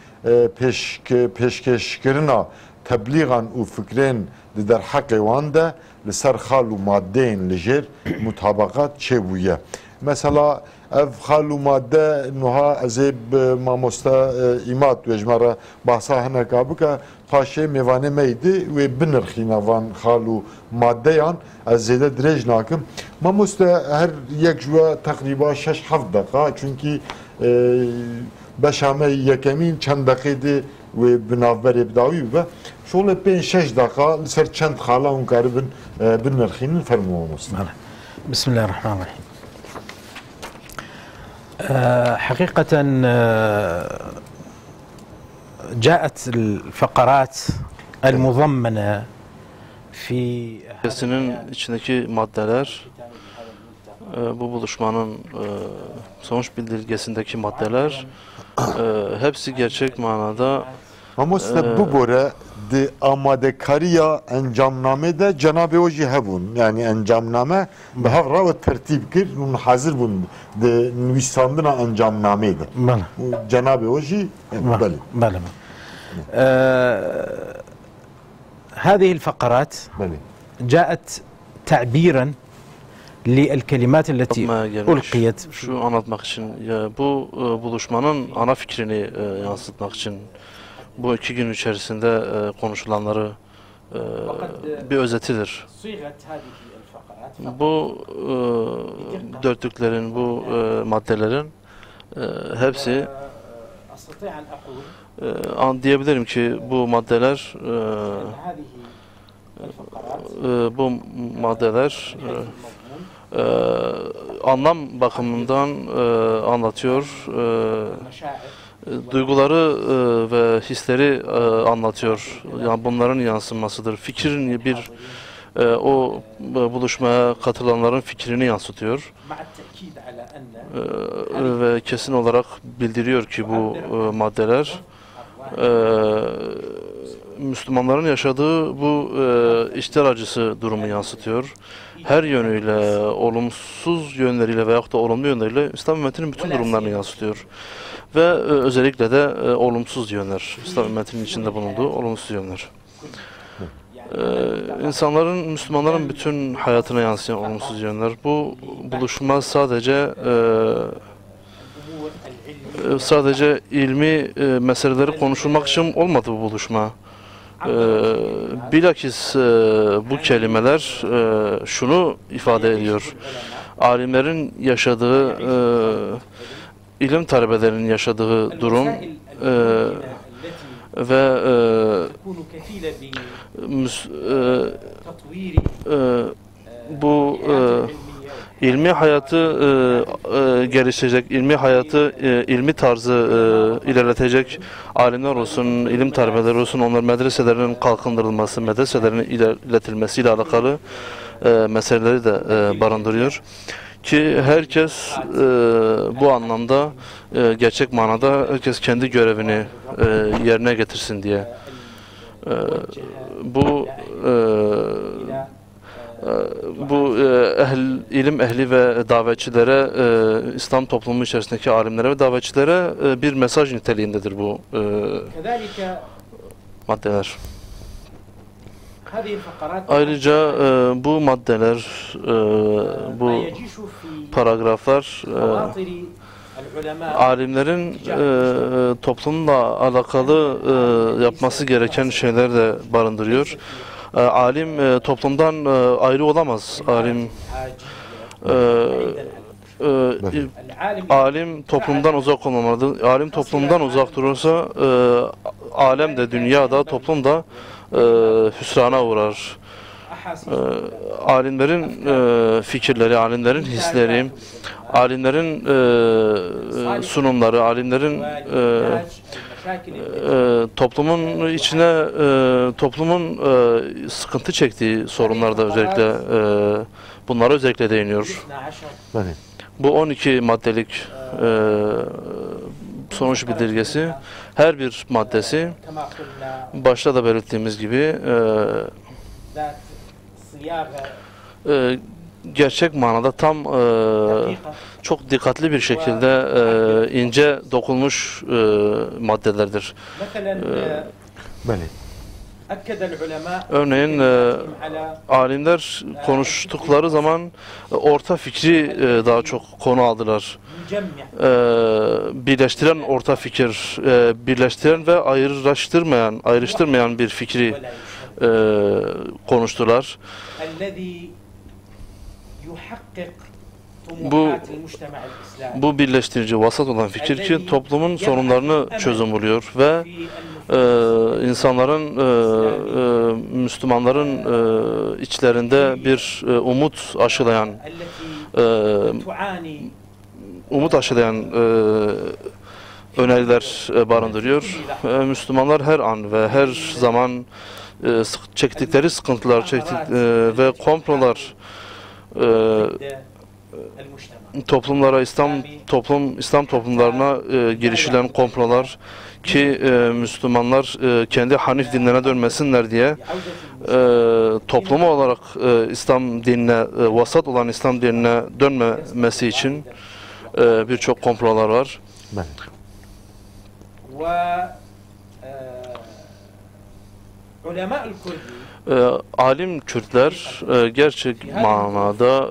pêşkêşkirina teblîgan û fikrên di derheqê wan de li ser xal û maddeyên li jêr mutabeqat çêbûye. Mesela ev xal û madde niha ez ê bi mamosta îmat wêjmere bahsa hineka bike paşê mêvanê me yîdî wê binirxîne van xal û maddeyan ez zêde dirêj nakim. Mamosta her yek ji we teqrîba 6-7 deqa çünkü beşa me yekemîn çend deqê de wê bi navberê bidawî bibe. Şolê 5-6 deqa li ser çend xala hûn karibin binirxînin fermû mamosta. Bismillahirrahmanirrahim. حقيقة جاءت الفقرات المضمنة في içindeki maddeler bu buluşmanın sonuç bildirgesindeki maddeler hepsi gerçek manada Mamosta bu bore di amadekariya encamname de Cenab-ı Oji hebun yani encamname bi havra ve tertib kir û hazır bun di nivîsandina encamname de. Cenab-ı Oji بلى هذه الفقرات جاءت تعبيرا للكلمات التي ألقيت şu anlatmak için bu buluşmanın ana fikrini yansıtmak için bu 2 gün içerisinde konuşulanları bir özetidir. Bu dörtlüklerin, bu maddelerin hepsi diyebilirim ki bu maddeler anlam bakımından anlatıyor, duyguları ve hisleri anlatıyor. Yani bunların yansımasıdır. Fikrin bir o buluşmaya katılanların fikrini yansıtıyor. Ve kesin olarak bildiriyor ki bu maddeler Müslümanların yaşadığı bu içler acısı durumu yansıtıyor. Her yönüyle, olumsuz yönleriyle veyahut da olumlu yönleriyle İslam ümmetinin bütün durumlarını yansıtıyor. Ve özellikle de olumsuz yönler, İslam ümmetinin içinde bulunduğu olumsuz yönler. İnsanların, Müslümanların bütün hayatına yansıyan olumsuz yönler. Bu buluşma sadece ilmi meseleleri konuşulmak için olmadı bu buluşma. Bilakis bu kelimeler şunu ifade ediyor. Alimlerin yaşadığı, ilim talebelerinin yaşadığı durum ve bu ilmi hayatı geliştirecek, ilmi hayatı, ilmi tarzı ilerletecek alimler olsun, ilim talebeleri olsun, onlar medreselerinin kalkındırılması, medreselerin ilerletilmesiyle alakalı meseleleri de barındırıyor. Ki herkes bu anlamda gerçek manada herkes kendi görevini yerine getirsin diye. Bu ilim ehli ve davetçilere, İslam toplumu içerisindeki alimlere ve davetçilere bir mesaj niteliğindedir bu maddeler. Ayrıca bu maddeler, bu paragraflar alimlerin toplumla alakalı yapması gereken şeyler de barındırıyor. Alim toplumdan ayrı olamaz. Alim toplumdan uzak olmamalıdır. Alim toplumdan uzak durursa alem de, dünya da, toplum da hüsrana uğrar. Alimlerin fikirleri, alimlerin hisleri, alimlerin sunumları, alimlerin toplumun içine, toplumun sıkıntı çektiği sorunlarda özellikle bunlara özellikle değiniyor. Bu 12 maddelik sonuç bildirgesi, her bir maddesi başta da belirttiğimiz gibi gerçek manada tam çok dikkatli bir şekilde ince dokunmuş maddelerdir. Örneğin alimler konuştukları zaman orta fikri daha çok konu aldılar. Birleştiren orta fikir, birleştiren ve ayrıştırmayan bir fikri konuştular. Bu birleştirici, vasat olan fikir ki toplumun sorunlarını çözüm buluyor ve insanların, Müslümanların içlerinde bir umut aşılayan öneriler barındırıyor. Müslümanlar her an ve her zaman çektikleri sıkıntılar ve komplolar, toplumlara, İslam toplumlarına girişilen komplolar ki Müslümanlar kendi Hanif dinlerine dönmesinler diye toplumu olarak İslam dinine, vasat olan İslam dinine dönmemesi için birçok komplolar var. Alim Kürtler gerçek manada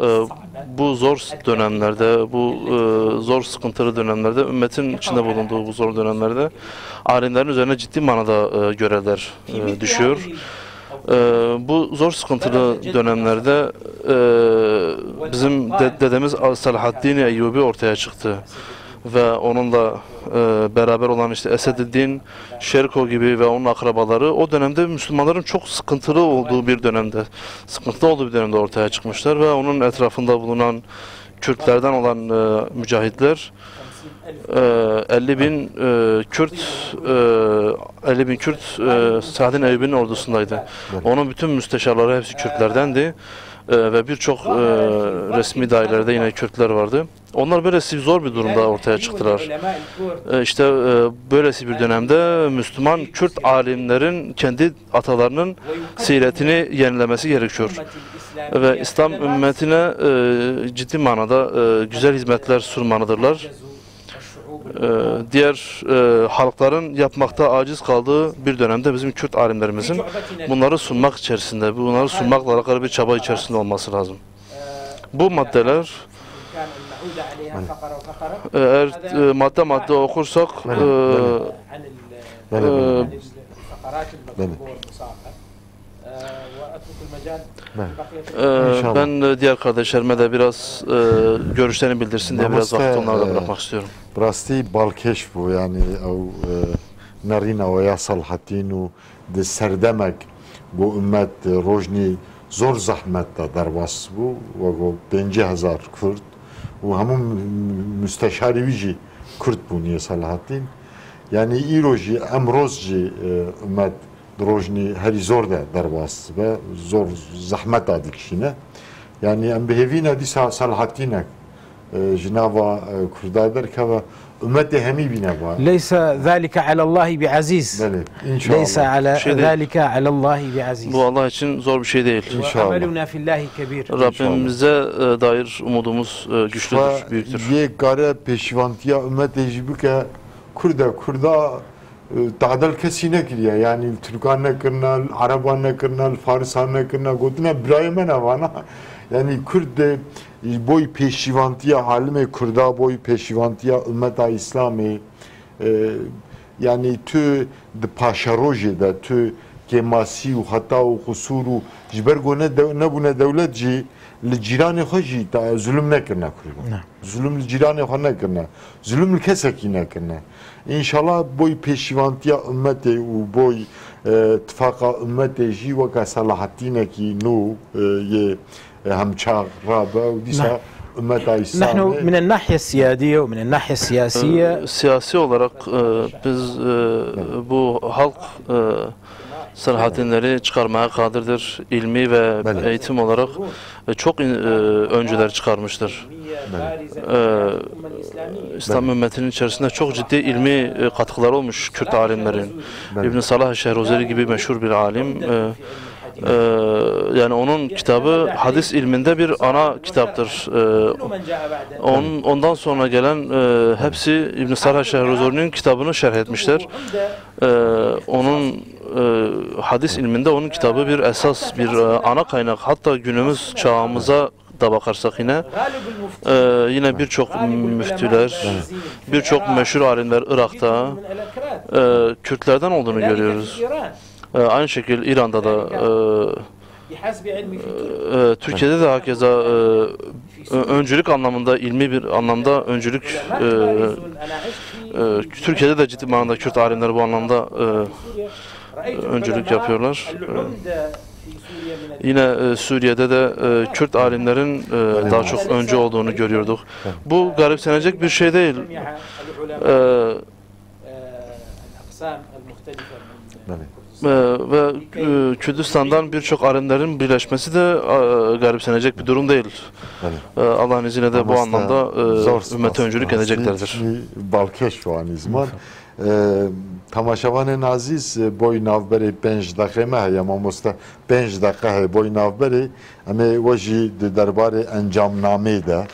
bu zor dönemlerde, bu zor sıkıntılı dönemlerde, ümmetin içinde bulunduğu bu zor dönemlerde alimlerin üzerine ciddi manada görevler düşüyor. Bu zor sıkıntılı dönemlerde bizim dedemiz Salahaddin Eyyubi ortaya çıktı. Ve onunla beraber olan işte Eseddin Şerko gibi ve onun akrabaları o dönemde Müslümanların çok sıkıntılı olduğu bir dönemde ortaya çıkmışlar ve onun etrafında bulunan Kürtlerden olan mücahitler 50 bin Kürt Salahaddin Eyyubi'nin ordusundaydı. Onun bütün müsteşarları hepsi Kürtlerdendi. Ve birçok resmi dairelerde yine Kürtler vardı. Onlar böylesi zor bir durumda ortaya çıktılar. İşte böylesi bir dönemde Müslüman Kürt alimlerin kendi atalarının siretini yenilemesi gerekiyor. Ve İslam ümmetine ciddi manada güzel hizmetler sunmalıdırlar. Diğer halkların yapmakta aciz kaldığı bir dönemde bizim Kürt alimlerimizin bunları sunmakla alakalı bir çaba içerisinde olması lazım. Bu maddeler eğer madde okursak ben diğer kardeşlerime de biraz görüşlerini bildirsin diye biraz vakit onlara bırakmak istiyorum. Brasti balkeş bu yani narina ve ya Salahaddin de serdemek bu ümmet rojni zor zahmetle derbas bu ve 5000 Kürt ve hamun müsteşari vici Kürt bu niye Salahattin yani iroji emrozji ümmet drojni heri zor da derbas ve zor zahmet adı kişine yani em behevine disa Salahattin'e Cenab-ı Kürt'e derken ve ümmeti hemi bine var. Leysa zâlike alallâhi bi'aziz. Leysa zâlike alallâhi bi'aziz. Bu Allah için zor bir şey değil. Ameluna fillahi kebir. Rabbimize dair umudumuz güçlüdür, büyüktür. Ye gare peşivantiya ümmet ejibike Kurda tadal kesine giriyor. Yani Türkan ne kırnal, Araban ne kırnal, Farisan ne kırnal, Goduna Brahim'e ne vana. Yani Kürt'de boy peşivantiya halime Kürda boy peşivantiya ümmeta İslami yani tü de paşaroje da tü kemasi u hata u kusuru jibergo ne bu ne devletci li cirane hoji ta zulüm ne kırna Kürda. Zulüm li cirane ho ne kırna. Zulüm li keseki ne kırna. İnşallah boy peşivantiya ümmete u boy tıfaka ümmete ji vaka Salahattin'e ki nu ye هم شاغ رابع وديسا ümmeta İslam'ı. Nahnu minen nahye siyadiye ve minen nahye siyasiye. Siyasi olarak biz bu halk Salahattinleri çıkarmaya kadirdir. İlmi ve eğitim olarak çok öncüler çıkarmıştır. İslam ümmetinin içerisinde çok ciddi ilmi katkılar olmuş Kürt alimlerin. İbn Salah Şehrozeri gibi meşhur bir alim. Yani onun kitabı hadis ilminde bir ana kitaptır. Ondan sonra gelen hepsi İbn Salah Şehrozeri'nin kitabını şerh etmişler. Onun hadis ilminde onun kitabı bir esas, bir ana kaynak. Hatta günümüz çağımıza da bakarsak yine birçok müftüler, birçok meşhur alimler Irak'ta Kürtlerden olduğunu görüyoruz. Aynı şekilde İran'da da Türkiye'de de hakeza öncülük anlamında, ilmi bir anlamda öncülük Türkiye'de de ciddi manada Kürt alimler bu anlamda öncülük yapıyorlar. Yine Suriye'de de Kürt alimlerin daha çok öncü olduğunu görüyorduk. Bu garipsenecek bir şey değil. Ve Kürdistan'dan birçok alimlerin birleşmesi de garipsenecek bir durum değil. Allah'ın izniyle de bu anlamda ümmete öncülük edeceklerdir. Balkeş şu an izman. Tamaşavanın aziz boy navberi 5 dakika ya mamosta 5 dakika boy navberi ama vaji de darbare encamname de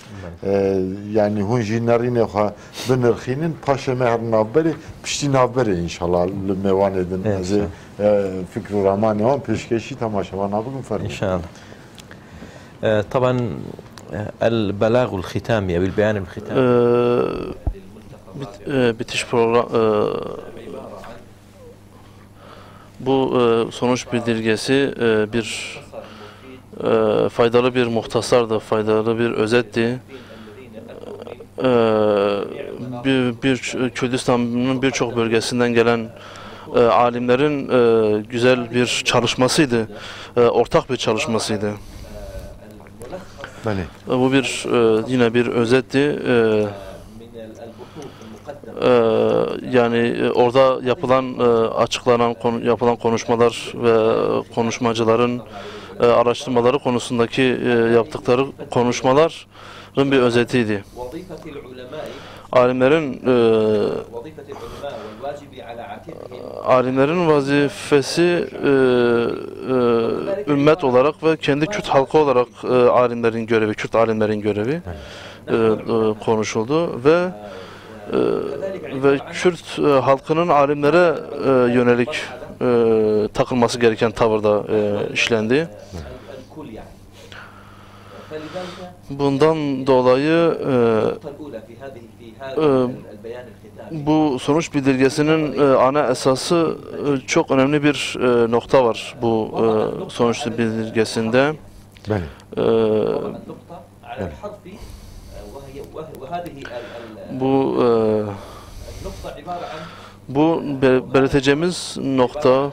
yani hunji narine ha benirkhinin paşa mehr navberi pişti navberi inşallah mevan edin az fikri rahmani on peşkeşi tamaşavan abim fark inşallah. طبعا البلاغ الختامي بالبيان الختامي bitiş program bu sonuç bildirgesi bir faydalı bir muhtasardı, faydalı bir özetti. Kürdistan'ın birçok bölgesinden gelen alimlerin güzel bir çalışmasıydı, ortak bir çalışmasıydı. Bu bir yine bir özetti. Yani orada yapılan konuşmalar ve konuşmacıların araştırmaları konusundaki yaptıkları konuşmaların bir özetiydi. Alimlerin vazifesi ümmet olarak ve kendi Kürt halkı olarak alimlerin görevi, Kürt alimlerin görevi konuşuldu ve Kürt halkının alimlere yönelik takılması gereken tavırda işlendi. Bundan dolayı bu sonuç bildirgesinin ana esası çok önemli bir nokta var bu sonuç bildirgesinde. Bu belirteceğimiz nokta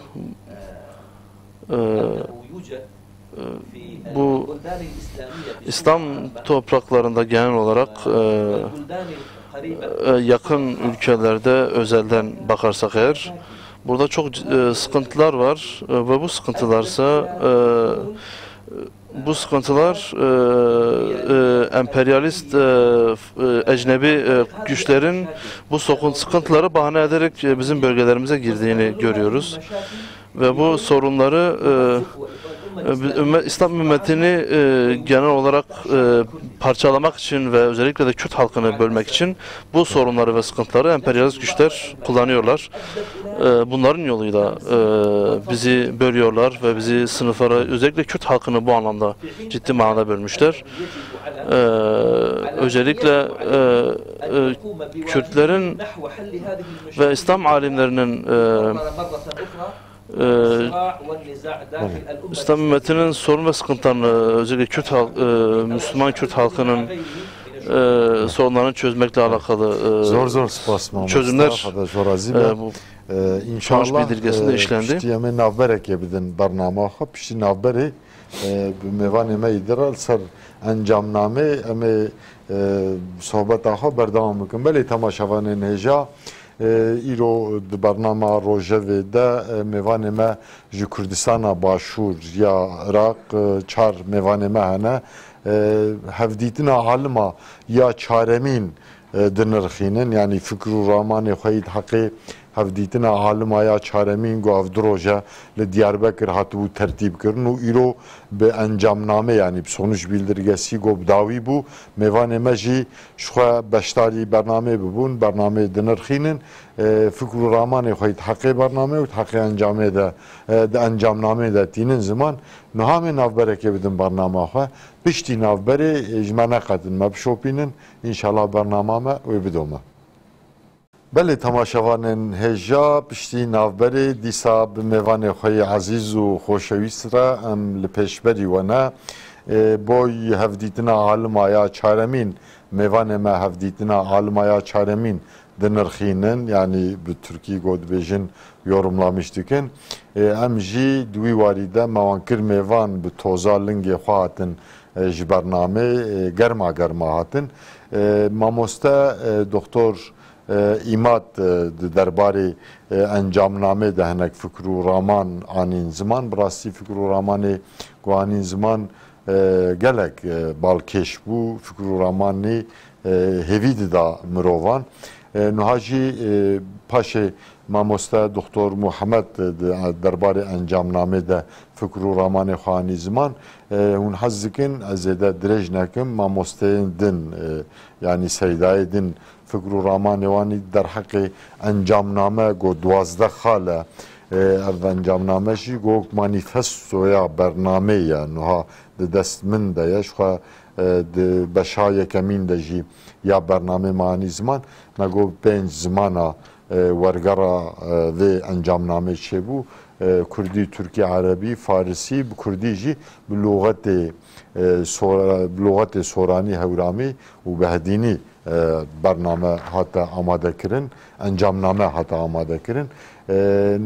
bu İslam topraklarında genel olarak yakın ülkelerde özelden bakarsak eğer burada çok sıkıntılar var ve bu sıkıntılar emperyalist ecnebi güçlerin bu sıkıntıları bahane ederek bizim bölgelerimize girdiğini görüyoruz. Ve bu sorunları İslam ümmetini genel olarak parçalamak için ve özellikle de Kürt halkını bölmek için bu sorunları ve sıkıntıları emperyalist güçler kullanıyorlar. Bunların yoluyla bizi bölüyorlar ve bizi sınıflara, özellikle Kürt halkını bu anlamda ciddi manada bölmüşler. Özellikle Kürtlerin ve İslam alimlerinin İslam ümmetinin sorun ve sıkıntılarını, özellikle Müslüman Kürt halkının sorunlarını çözmekle alakalı çözümler İnşallah bildirgesinde işlendi. Piştiyeme navberek yebidin barnama xwe piştî navberê bi mêvanê me îdiral ser encamname em ê sohbeta xwe berdewam bikin. Belê temaşevanên hêja îro di bernama rojevê de mêvanê me ji Kurdistana Başûr ya Iraq çar mêvanê me hene hevdîtina alima ya çaremîn dinirxînin yani fikr û ramanê xwe yî heqê hevdîtina alima ya çaremîn got ev du roja li Diyarbekir hatibû tertîb kirin û îro bi encamname yani sonuç bildirgesî got dawî bû mêvanê me jî ji xwe beşdarî bernamê bibûn bernamê dinirxînin fikr û ramanê xwe yî heqê bernamê û heqê encamê de di encamnamê de tînin ziman niha me navberekê bidin bernama xwe piştî navberê ji me neqedin me bişopînin înşallah bernama me wê bidome. Belê temaşevanên hêja piştî navberê dîsa bi mêvanê xwe yê ezîz û xoşewîst re em li pêşberî we ne boy hevdîtina alima ya çaremîn mêvanê me hevdîtina alima ya çaremîn dinirxînin yani bi Türkî got dibêjin yorumlamış dikin em jî di wî warî de mewankir mêvan bi toza lingê xwe hatin ji bernamê germa germa hatin mamoste doktor İmat derbarê encamname de hinek fikr û raman anîn ziman bi rastî fikr û ramanê ku anîn ziman gelek balkêş bû fikr û ramanê hêvî dida mirovan niha jî paşê mamoste doktor Muhammed derbarê encamname de fikr û ramanê xwe anî ziman hûn hez dikin ez ê de dirêj nekim mamosteyên din yani seydayê din fikr û ramanê wan der heqê encamname got 12 xale ev encamname jî got manîfestoya bernamê ye niha di dest min de ye ji xwe di beşa yekemîn de jî ya bernamê me anî ziman me got 5 zimana wergera vê encamnamê çêbû Kurdî, Türkî, Erebî, Farsî bi Kurdî jî bi lûxetê soranî hewramî û bihedînî bername hata amade kirin encamname hata amade kirin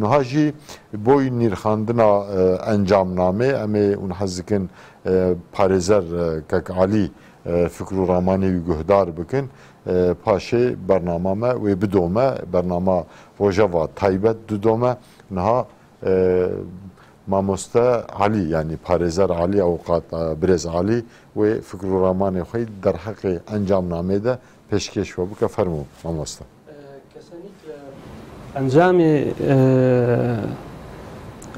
niha jî boy nîrxandina encamname em ê hûn hez dikin parêzer kek alî fikr û ramanê wî guhdar bikin paşê bernama me wê bidome bernama rojeva taybet didome niha mamoste Alî yani parêzer Alî avukat Birêz Alî wê fikr û ramanê xwe der heqê encamnamê de pêşkêş xwe bike fermû mamoste.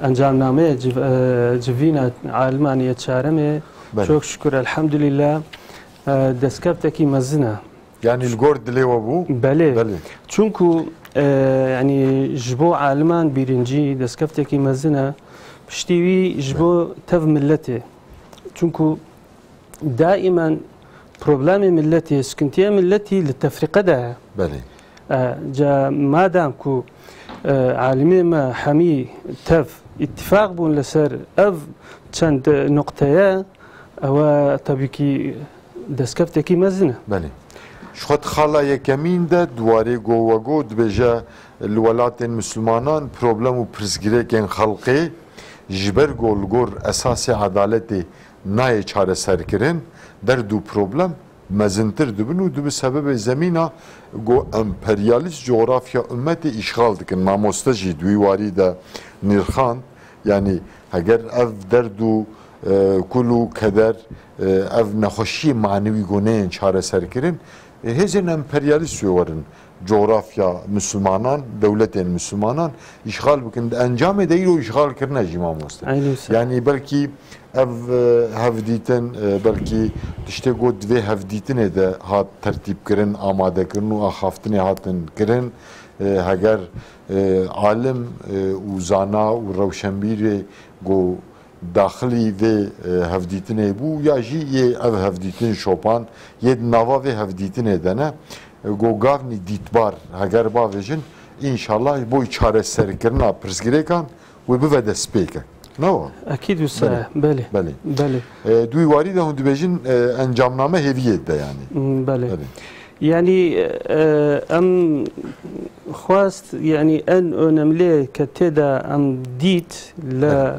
Encamname civîna almaniye çaremê çok şükür elhamdülillah destkeftekî mezin e. Yani li gor dilê we bû? Belê. Çünkü yani ji bo aliman birincî destkeftekî mezin e piştî wî ji bo tev milletê. Çünkü daimen problemê milletê, sıkıntıya milletî li tefrîqe de ye. Belê. Madem ku alimê me hemî tev ittifaq bûn li ser ev çend nokteye ew tabii ki destkeftekî mezin e. Belê. Ji xwe xala yekemîn de duwarê got wego dibêje li welatên Müslümanan problem û pirsgirêkên xelkê jiber golgor esası adaleti naye çareser kirin derdu problem mezintir dibin u dibi sebebi zemina go emperyalist coğrafya ümmeti işgal dikin mamostaji duyvari da nirxan yani eğer ev derdu kulu keder ev nexoşi manevi goneyin çareser kirin hezin emperyalist yovarın coğrafya Müslümanan, devletin Müslümanan işgal bikin encam değil o işgal kirne cimamosta. Yani belki ev hevditen belki işte god ve hevditen de hat tertip kirin amade kirin u haftine hatın kirin eğer alim uzana u revşenbiri go daxili ve hevditine bu ya ji ye ev hevditin şopan ye nava ve hevditin edene gogavni ditbar eğer bavejin inşallah bu çareser kirna pirsgirekan ve bu ve despeke no akid usa bale bale duyvari de hundibejin encamname heviyet de yani bale yani em xwast yani en önemli ke teda em dit la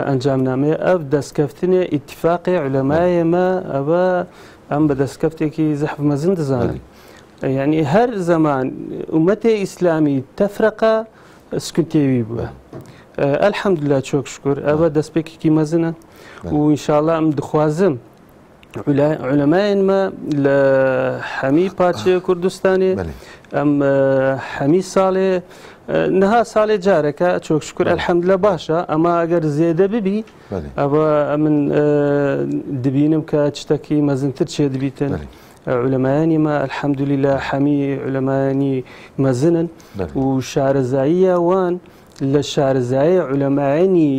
encamname ev destkeftine ittifaqi ulemaya ma aba em be destkefteki zehf mezin dizanın يعني هر زمان أمتي إسلامي تفرقة سكنتي بوا الحمد لله çok şükür أبا دسبك كي مزنا وإن شاء الله أم دخوازم علماء ما لحمي باتشي كردستاني أم حمي صالح نها صالح جاركا çok şükür الحمد لله باشا أما أجر زيادة ببي أبا من دبينم كتشتكي مزنتر شيء دبيتن علماني ما الحمد لله حمي علماني مزنا وشعر زاية وان للشعر زاية علماني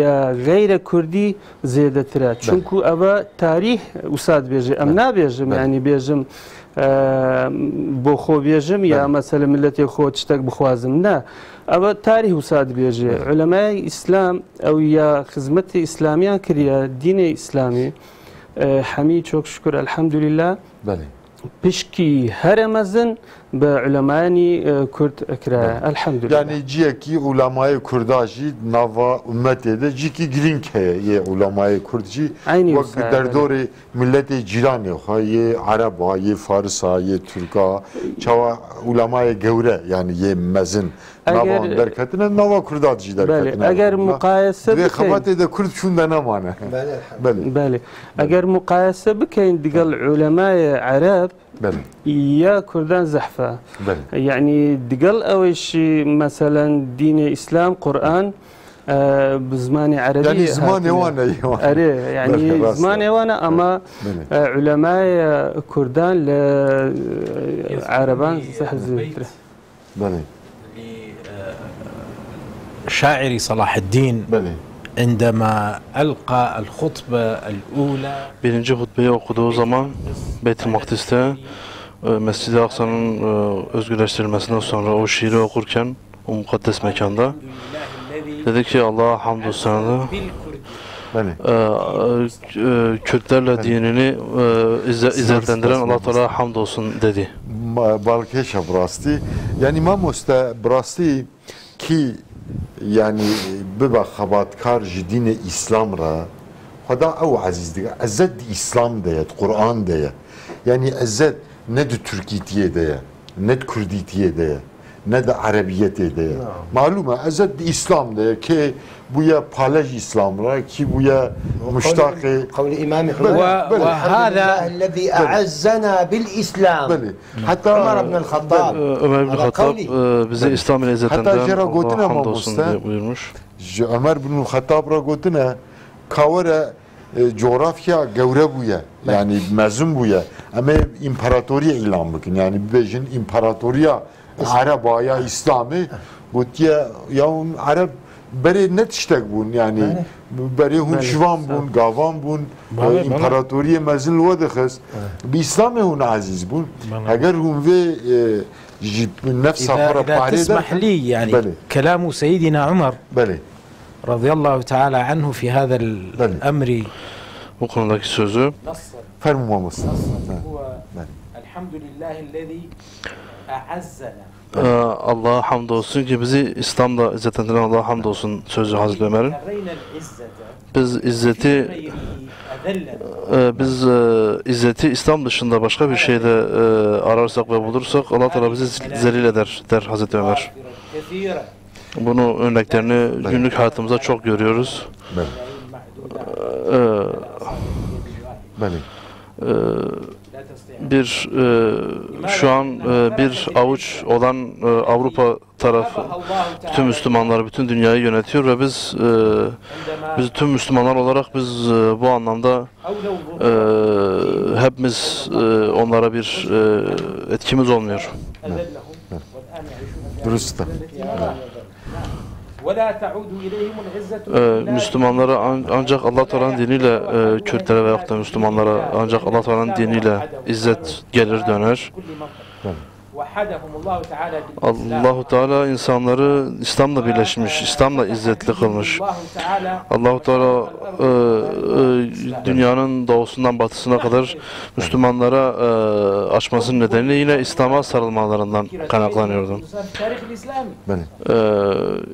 يا غير كردي زيادة ترى شنكو أبا تاريخ وساد بيجي أمنا بيجم يعني بيجم بخو بيجم يا مثلا ملتي خو تشتاق بخوازم لا أبا تاريخ وساد بيجي علماء إسلام أو يا خدمتي إسلامية كريا دين إسلامي حمي çok şükür elhamdülillah. Bəli. Pişki heremezin be ulemani Kürt ekra elhamdülillah. Yani ciyeki ulemayı Kurdaji nava ümmeti de ciki girinke ye ulemayı Kurdji vak derdori milleti cirani ha ye Araba ye Farsa ye Türka çava ulemayı gevre yani ye mezin navan derketine nava Kurdajji derketine. Eğer mukayese ve xabat de Kurd şunda ne mane. Bəli. Eğer mukayese bikeyin digal ulemayı Arab يا كردان زحفة يعني دقل أول شيء مثلا دين إسلام قرآن بزمان عربي يعني زمان وانا يعني زمان وانا أما علماء كردان لعربان زحف شاعري صلاح الدين عندما ألقى الخطبة الأولى birinci hutbeyi okuduğu zaman Beyt-i Makdis'te Mescid-i Aksa'nın özgürleştirilmesinden sonra o şiiri okurken o mukaddes mekanda dedi ki Allah'a hamdolsun Kürtlerle dinini izzetlendiren Allah Teala hamdolsun dedi. Balkeşa brasti yani mamosta brasti ki yani beba xabatkar ji dînê İslam ra xweda ew ezîz dike ezzet di İslam de ye Kur'an de ye yani ezzet ne de Türkîtiyê de ye ne de Kurdîtiyê de ye ne de Arabiyetê de ye malum e ezzet di İslam de ye ki bu ya palej İslam ra ki bu ya müştaqi kavli İmam وهذا الذي أعزنا بالإسلام hatta Ömer ibn el-Hattab Ömer ibn Hattab bizi İslam ile izzetlendiren Allah'a hamdolsun diye buyurmuş. Ömer ibn el-Hattab ra gotine kavara coğrafya gevre buya yani mezun buya ama imparatoriye ilan bıkın yani bejin imparatoriya Arabaya İslami gotiye ya Arab beri net iştek bun yani beri hun şivan bun gavan bun imparatoriye mezun luadıkız bir İslam'e hun aziz bun eğer hun ve nefs إذا تسمح لي يعني كلام سيدنا عمر رضي الله تعالى عنه في هذا الأمر bu konudaki sözü fermamız الحمد لله الذي أعزنا Allah'a hamdolsun ki bizi İslam'la izzetlendiren Allah'a hamdolsun sözü Hazreti Ömer'in. Biz izzeti İslam dışında başka bir şeyde ararsak ve bulursak Allah Teala bizi zelil eder der Hazreti Ömer. Bunu örneklerini günlük hayatımızda çok görüyoruz. Şu an bir avuç olan Avrupa tarafı bütün Müslümanları, bütün dünyayı yönetiyor ve biz tüm Müslümanlar olarak biz bu anlamda hepimiz onlara bir etkimiz olmuyor. Dürüst. Müslümanlara ancak Allah Teala'nın diniyle, Kürtlere veyahut da Müslümanlara ancak Allah Teala'nın diniyle izzet gelir döner. Allah-u Teala insanları İslam'la birleşmiş, İslam'la izzetli kılmış. Allah-u Teala dünyanın doğusundan batısına kadar Müslümanlara açmasının nedeni yine İslam'a sarılmalarından kaynaklanıyordu.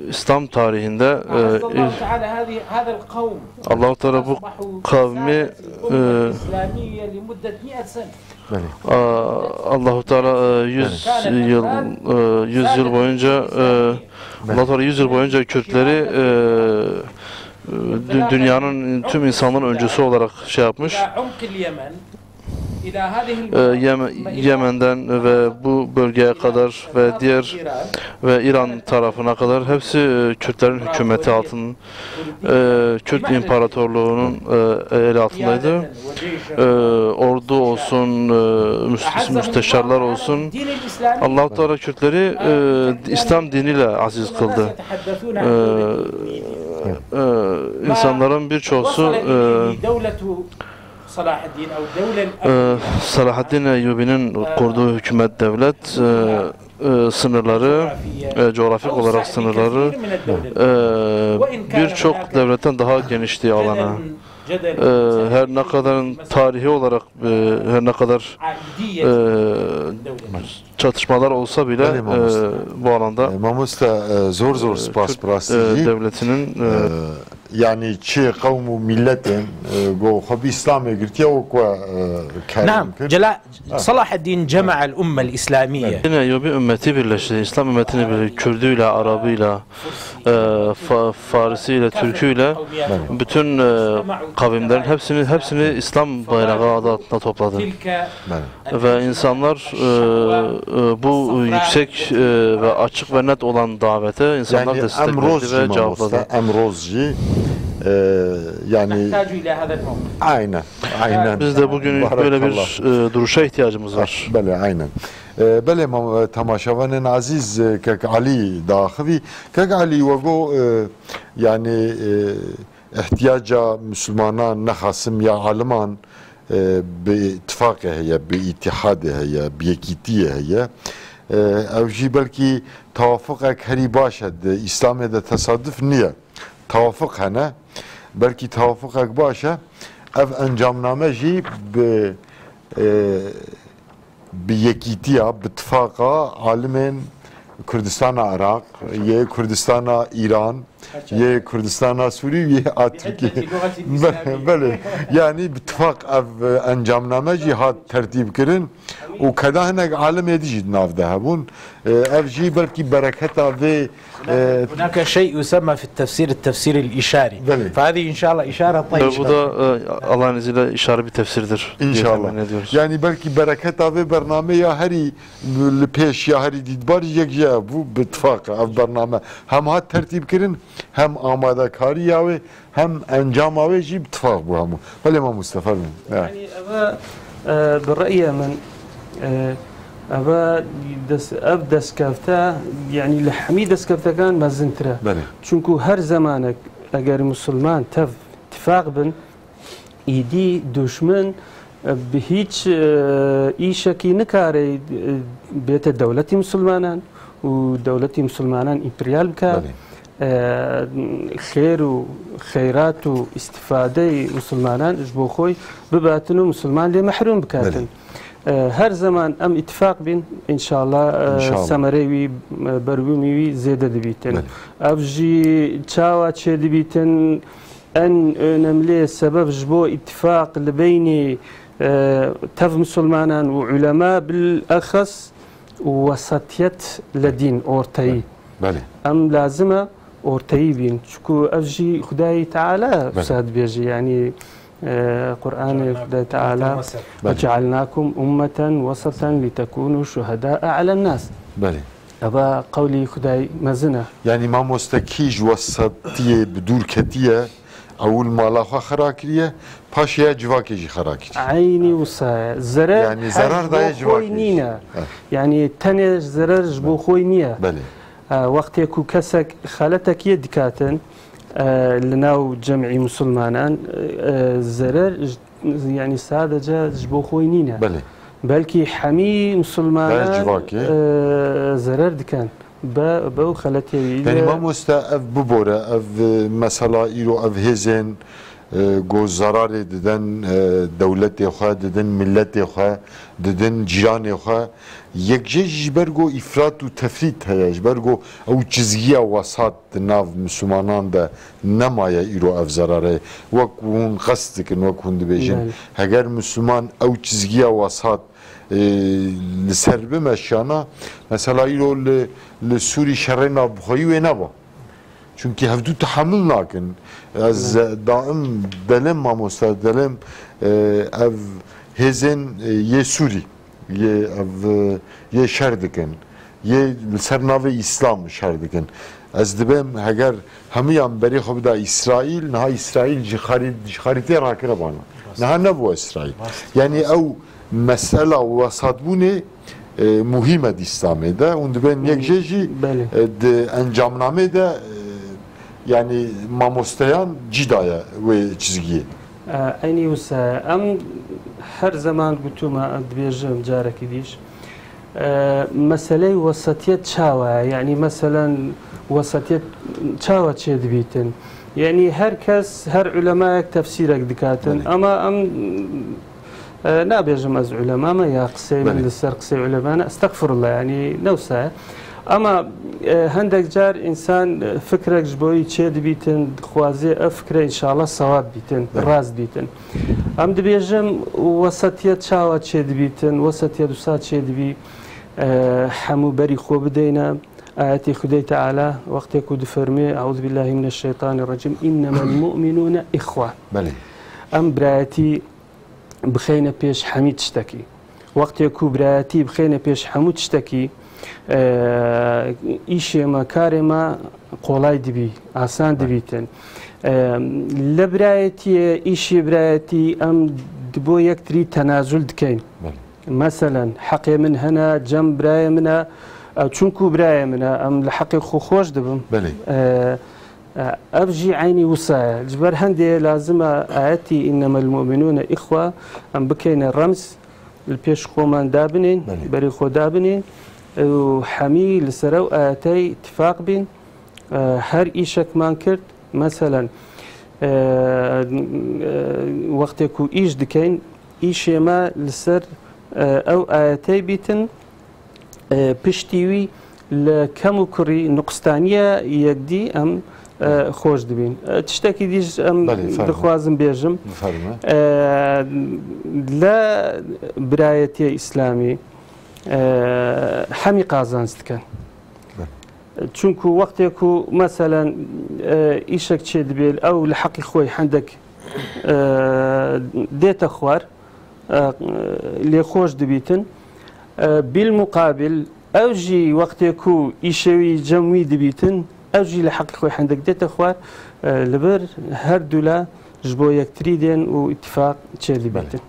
İslam tarihinde Allah-u Teala bu kavmi Allah-u Teala 100 yıl boyunca Allah Teala 100 yıl boyunca Kürtleri dünyanın tüm insanların öncüsü olarak şey yapmış. Yemen'den ve bu bölgeye kadar ve İran tarafına kadar hepsi Kürtlerin hükümeti altında, Kürt İmparatorluğu'nun el altındaydı. Ordu olsun, müsteşarlar olsun. Allah-u Teala Kürtleri İslam diniyle aziz kıldı. İnsanların birçoğusu Salahaddin Eyyubi'nin kurduğu hükümet devlet sınırları, coğrafik olarak sınırları birçok devletten daha genişti alana. Her ne kadar tarihi olarak her ne kadar çatışmalar olsa bile bu alanda zor spas prasici devletinin yani çi kavmu milletin go habi İslam'a girtiye o kwa نعم صلاح الدين جمع الأمة الإسلامية. Yine Eyyubi ümmeti birleşti. İslam ümmetini birleşti. Kürdüyle, Arabıyla, Farisiyle, Türküyle bütün kavimlerin hepsini İslam bayrağı adı altında topladı. Ve insanlar bu yüksek ve açık ve net olan davete insanlar yani destekledi ve cevapladı. Emrozci yani aynen Biz de bugün böyle bir duruşa ihtiyacımız var. Bele aynen. Bele tamaşavanın aziz kek Ali dahivi kek Ali ve go yani ihtiyaca Müslümanan nehasım ya aliman bi ittifak heye bi ittihad heye bi yekitiye heye evji belki tavafuk heri başed İslamiyet'te tesadüf niye tavafuk hene belki tavafuk başa ev encamname jî bi yekîtiya bi ittifaka alimên Kurdistana Irak, ye Kurdistana İran, ye Kurdistana Suriye, ye Türkiye. Böyle yani ittifak ev encamname jî hat tertib kirin û keda hinek alimê dijî navde hebûn ev jî belki bereketa ve هناك شيء يسمى في التفسير الإشاري. فهذه إن شاء الله إشارة طيبة. Bu da Allah'ın izniyle işaret bir tefsirdir. İnşallah. Yani belki bereketa ve bername ya heri peş ya heri didbar yekja bu ittifak ev bername hem hat tertib kirin hem amadekari ya ve hem encam ve jî ittifak bu hemu. Böyle ma Mustafa. Yani برأيي من أبا دەستکەوتە یعنی لە هەمی دەستکەوتەکان مەزنترە چونکو هەر زمانێک ئەگەر موسڵمان تەف اتفاق بن ئیدی دوشمن بە هیچ ئیشێکی نکارێ بێتە دەوڵەتی موسڵمانان و دەوڵەتی موسڵمانان ئیمپریال بکە خێر و خەیرات و ئیستیفادەی موسڵمانان بۆ خۆی بباتن و موسڵمان لێ مەحروم بکاتن. هر زمان ام اتفاق بين ان شاء الله سمروي برومي زياده دبيتن افجي تشاوا تشي دبيتن ان نملي سبب جبو اتفاق لبين تف مسلمان وعلماء بالاخص وسطيت لدين اورتي ام لازمه اورتي بين شكو افجي خداي تعالى فساد بيجي يعني قرآن خداي تعالى وجعلناكم أمة وسطا لتكونوا شهداء على الناس أبا قولي خداي مزنة يعني ما مستكيج وسطية بدول كتية أول ما لا خراكرية باشيا جواكيجي خراكري عيني وصايا زرر يعني زرر دا جواكيجي يعني تاني زرر جبو خوينية وقت يكو كسك خالتك يدكاتن لناو جمعي مسلمانان زرر يعني سادة جا جبو خوينينا بلكي حمي مسلمانان زرر دكان باو خالتي يعني ما مستا اف ببورة اف مثلا ايرو اف هزين گو زرار ددن دولت خواه ددن ملت خواه ددن جیران خواه یک جبرگو افراط و تفرید هیا جبرگو او چیزگی وسط ناو مسلمانان ده نمایه ایرو اف زراره وکون قصد کن وکون دبیجن اگر مسلمان او چیزگی وسط لسر بمشانا مثلا ایرو لسوری شرنا بخوایی و نبا چونکی هفدو تحمل ناکن از دائم دلم ما مستعد دلم اف هزن یه سوری یه شر دکن یه سرناو اسلام شر دکن از دبم اگر همیان بری خوب دا اسرائیل نه اسرائیل خریطه راکره بانا نه نبو اسرائیل یعنی او مسئله وسط بونه مهمه دی اسلامه ده اون دبن یک جیجی انجامنامه ده yani mamostayan cidaya ve çizgiye. Aynı usta. Am her zaman gutuma dibiyeceğim caraki diş. Mesele vasatiyet çava. Yani mesela vasatiyet çava çedibiten. Yani herkes her ulema tefsirek dikaten. Ama am نابيجم از علماء ما يا قصي من السر قصي علماء استغفر الله يعني نوسع اما هندك جار انسان فكرك جبوي تشد بيتن خوازي افكر ان شاء الله صواب بيتن راز بيتن ام دبيجم وسطيه تشاوا تشد بيتن وسطيه دوسا تشد بي حمو بري خو بدينا آياتي خدي تعالى وقت يكون فرمي اعوذ بالله من الشيطان الرجيم انما المؤمنون اخوه ام براتي بخينا بيش حميد تشتكي وقت يكون براتي بخينا بيش حمود تشتكي إيشي ما كارما قولاي دبي آسان دبيتن لبرايتي إيشي برايتي أم دبو يكتري تنازل دكين مثلا حقي من هنا جنب براي منا تشونكو براي منا أم لحقي خوش دبم أبجي عيني وصايا جبر هندي لازم آياتي إنما المؤمنون إخوة أم بكين الرمز البيش خومان دابنين بري خو دابنين وحمي لسرو آتي اتفاق بين هر إيشك مان كرت مثلا وقت يكو إيش دكين إيش ما لسر أو آتي بيتن بشتيوي لكمو كري نقصتانية يكدي أم خوش دبين تشتكي ديش أم دخوازم بيجم لا برايتي إسلامي حمي قازانست كان چونكو وقت يكو مثلا ايشك تشي دبيل او لحقي خوي عندك ديت اخوار اللي خوش دبيتن بالمقابل اوجي وقت يكو ايشوي جموي دبيتن اوجي لحقي خوي عندك ديت اخوار لبر هر دولا جبو يكتريدين واتفاق تشي دبيتن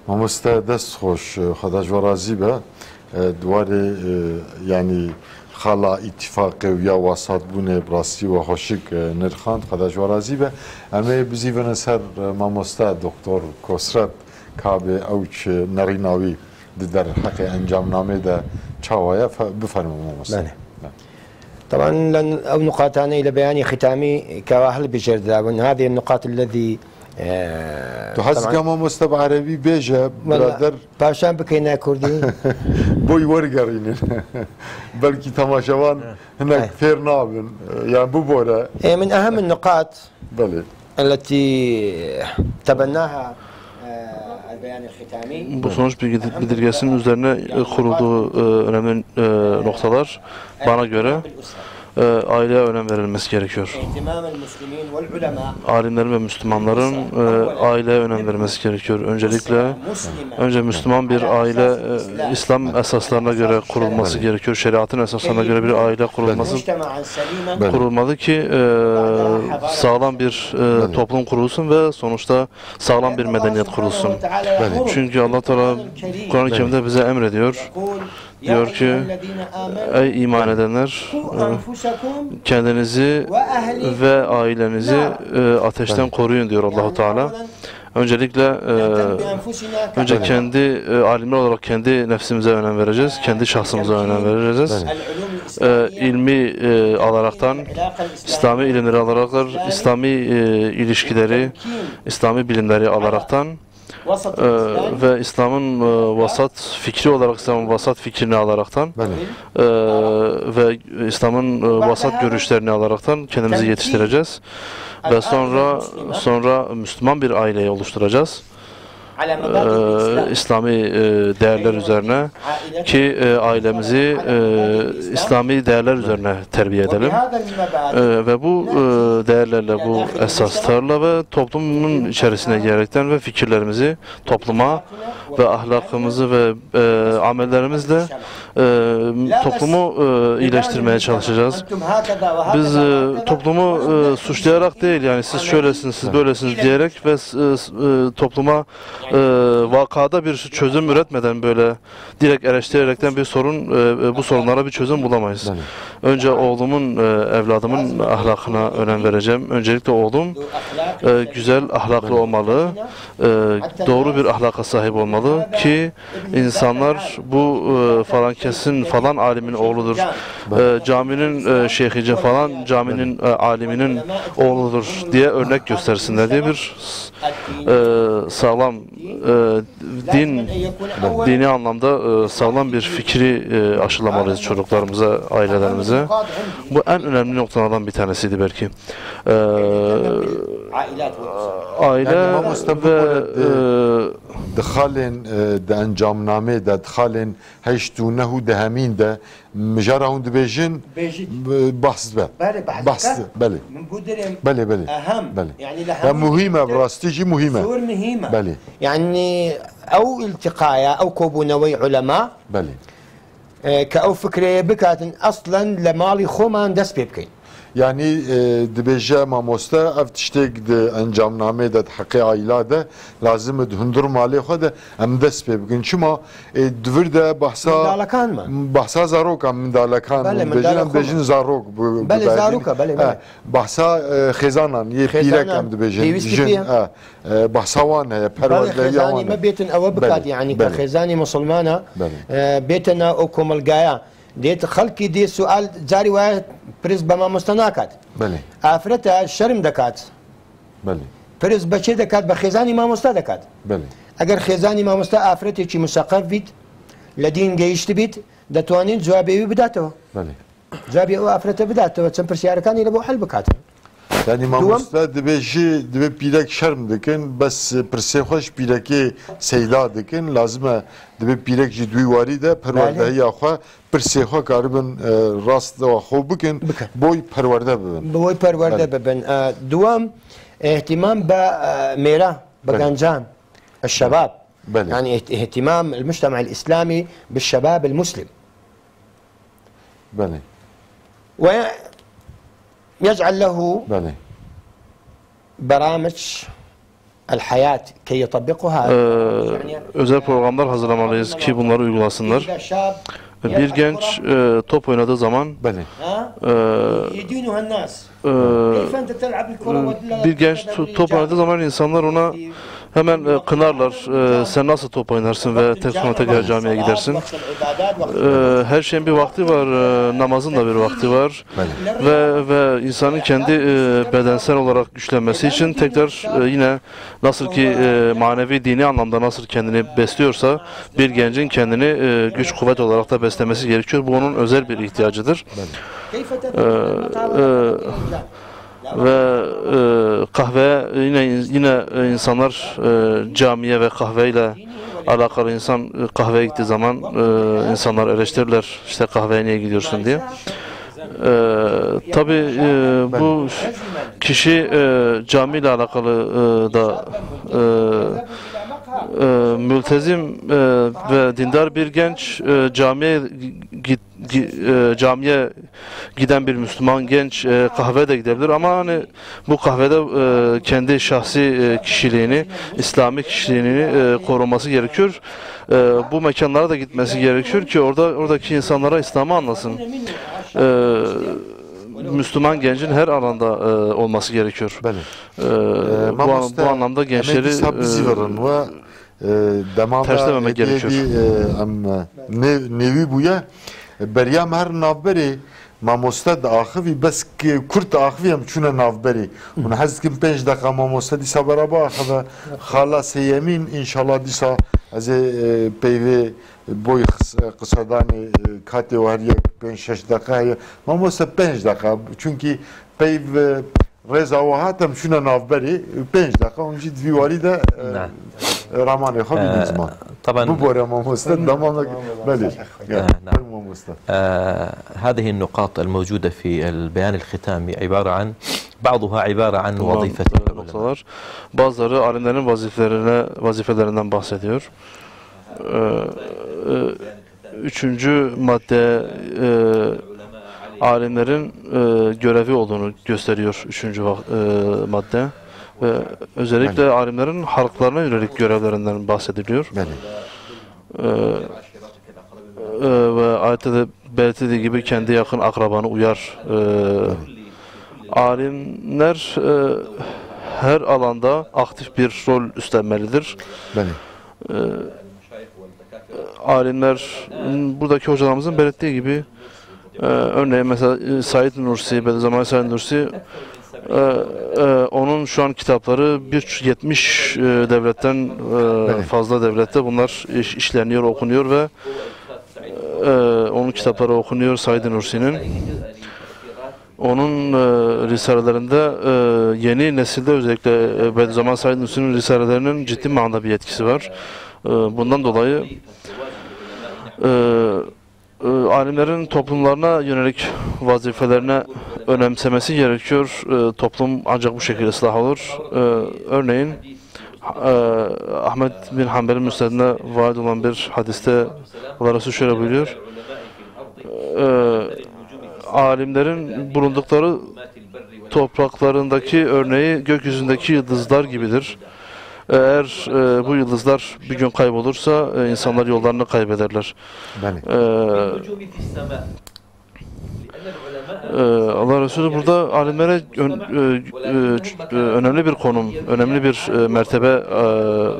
مامستا دست خوش خدا جوارازي به دواره يعني خلا اتفاق ويا وسط بونه براسي وخوشك نرخان خدا جوارازي به اما بزيفن سر مامستا دكتور كسرت كابي اوچ نريناوي در حق انجام نامه ده چاوايا بفرموا مامستا طبعا لن او نقاط انا الى بيان ختامي كواهل بجردابن هذه النقاط الذي تو حس كما مستوى عربي بيجا برادر باشان بكينا كردي بوي ورقرين بلكي تماشوان هناك فير نابن يعني ببورا من أهم النقاط بلي التي تبناها البيان الختامي Bu sonuç bildirgesinin üzerine kurulduğu önemli noktalar bana göre aileye önem verilmesi gerekiyor. Alimlerin ve Müslümanların aileye önem vermesi gerekiyor. Önce Müslüman bir aile İslam esaslarına göre kurulması gerekiyor. Şeriatın esaslarına göre bir aile kurulmalı ki sağlam bir toplum kurulsun ve sonuçta sağlam bir medeniyet kurulsun. Çünkü Allah Teala Kur'an-ı Kerim'de bize emrediyor. Diyor ki ey iman edenler kendinizi ve ailenizi ateşten koruyun diyor Allah-u Teala. Öncelikle kendi alimler olarak kendi nefsimize önem vereceğiz, kendi şahsımıza önem vereceğiz. İlmi alaraktan, İslami ilimleri alaraktan, İslami ilişkileri, İslami bilimleri alaraktan ve İslam'ın vasat fikri olarak İslam'ın vasat fikrini alaraktan ve İslam'ın vasat görüşlerini alaraktan kendimizi yetiştireceğiz ve sonra Müslüman bir aileyi oluşturacağız. İslami değerler üzerine ki ailemizi İslami değerler üzerine terbiye edelim ve bu değerlerle, bu esaslarla ve toplumun içerisine girerekten ve fikirlerimizi topluma ve ahlakımızı ve amellerimizle toplumu iyileştirmeye çalışacağız. Biz toplumu suçlayarak değil, yani siz şöylesiniz, siz böylesiniz diyerek ve topluma vakada bir çözüm üretmeden böyle direkt eleştirerekten bu sorunlara bir çözüm bulamayız. Önce oğlumun, evladımın ahlakına önem vereceğim. Öncelikle oğlum güzel ahlaklı olmalı, doğru bir ahlaka sahip olmalı ki insanlar bu falan kesin falan alimin oğludur, caminin şeyhice falan caminin aliminin oğludur diye örnek göstersinler diye bir sağlam dini anlamda sağlam bir fikri aşılamalıyız çocuklarımıza, ailelerimize. Bu en önemli noktalardan bir tanesiydi belki. Aile ve دخلن ده انجامنامه ده دخلن هشتونه دهمین ده مجاره هون دبیجن بحث به بحث بله بله بله بله يعني مهمه براستيجي مهمه بله يعني او التقايا او كوبونوي علماء بله كأو فكرة بكاتن اصلا لمالي خومان دس بيبكين yani dibêje mamoste ev tiştek di encamnamê de heqê aîla de lazim e hundur malê xwe de em dest pê bikin. Çima divir de behsa zarokan mindalekan bêjin em bêjin zarok behsa xêzanan yê pîrek em dibêjin jin behsa wan heye perwerderiya wan me bêtin ewe bikat yani ka xêzanî musulmana bêtina o komelgaya ديت خلقي دي سؤال جاري ويا بريز بما مستناكات بله افرتها شرم دكات بله بريز بچه دكات بخزاني ما مستدكات بله اگر خزاني ما مست افرتي چي مثقف بيت لدين جيشت بيت دتوانين جوابي بداته بله جوابي او افرته بداته چن پرسياركان يلبو حل بكات yani mamosta dibêjî dibe pîrek şerm dikin bes pirsê xweş pîrekê seyla dikin lazim e dibe pîrek jî duyî warî de perwerdehiya xwe pirsê xwe karibin rast de xwe bikin boy perwerde bibin boy perwerde bibin duam ihtimam be mêra be gancan الشباب يعني اهتمام المجتمع الإسلامي بالشباب المسلم بله يجعل له بله برامج الحياة كي يطبقها özel programlar hazırlamalıyız ki bunları uygulasınlar. Bir genç top oynadığı zaman bir genç top oynadığı zaman insanlar ona hemen kınarlar. Sen nasıl top oynarsın ve sonra tekrar camiye gidersin. Her şeyin bir vakti var. Namazın da bir vakti var. Ve insanın kendi bedensel olarak güçlenmesi için tekrar yine nasıl ki manevi dini anlamda nasıl kendini besliyorsa bir gencin kendini güç kuvvet olarak da beslemesi gerekiyor. Bu onun özel bir ihtiyacıdır. Ve kahve yine insanlar camiye ve kahveyle alakalı kahveye gittiği zaman insanlar eleştirirler işte kahveye niye gidiyorsun diye. Tabii bu kişi camiyle alakalı da mültezim ve dindar bir genç camiye giden bir Müslüman genç kahveye de gidebilir ama hani bu kahvede kendi şahsi kişiliğini, İslami kişiliğini koruması gerekiyor. Bu mekanlara da gitmesi gerekiyor ki oradaki insanlara İslam'ı anlasın. Müslüman gencin her alanda olması gerekiyor. Bu anlamda gençleri terslememek gerekiyor. Nevi buya beryam her navberi mamosta da ahivi bes kurt ahivi am çuna navberi. Ona hazkim 5 dakika mamosta disa baraba ahiva hala seyemin inşallah disa az peyve boy kısadani kate var ya 5-6 dakika mamosta 5 dakika çünkü peyve reza ve hatem şuna navberi 5 dakika onca divali de رمان خبي نزمان طبعا ببورة ماموستا دمامك بلي هذه النقاط الموجودة في البيان الختامي بعضها عبارة عن وظيفة noktalar. Bazıları alimlerin vazifelerinden bahsediyor. Üçüncü madde alimlerin görevi olduğunu gösteriyor. Üçüncü madde. Ve özellikle alimlerin halklarına yönelik görevlerinden bahsediliyor. Ve ayette de belirtildiği gibi kendi yakın akrabanı uyar. Alimler her alanda aktif bir rol üstlenmelidir. Alimler buradaki hocalarımızın belirttiği gibi örneğin mesela Said Nursi, Bediüzzaman Said Nursi onun şu an kitapları 70 devletten fazla devlette bunlar işleniyor, okunuyor ve onun kitapları okunuyor Said Nursi'nin. Onun risalelerinde yeni nesilde özellikle Bediüzzaman Said Nursi'nin risalelerinin ciddi manada bir etkisi var. Bundan dolayı alimlerin toplumlarına yönelik vazifelerine önemsemesi gerekiyor. Toplum ancak bu şekilde ıslah olur. Örneğin Ahmed bin Hanbel'in müsnedinde varid olan bir hadiste Allah Resulü şöyle buyuruyor. Alimlerin bulundukları topraklarındaki örneği gökyüzündeki yıldızlar gibidir. Eğer bu yıldızlar bir gün kaybolursa insanlar yollarını kaybederler. Allah Resulü burada alimlere önemli bir konum, önemli bir mertebe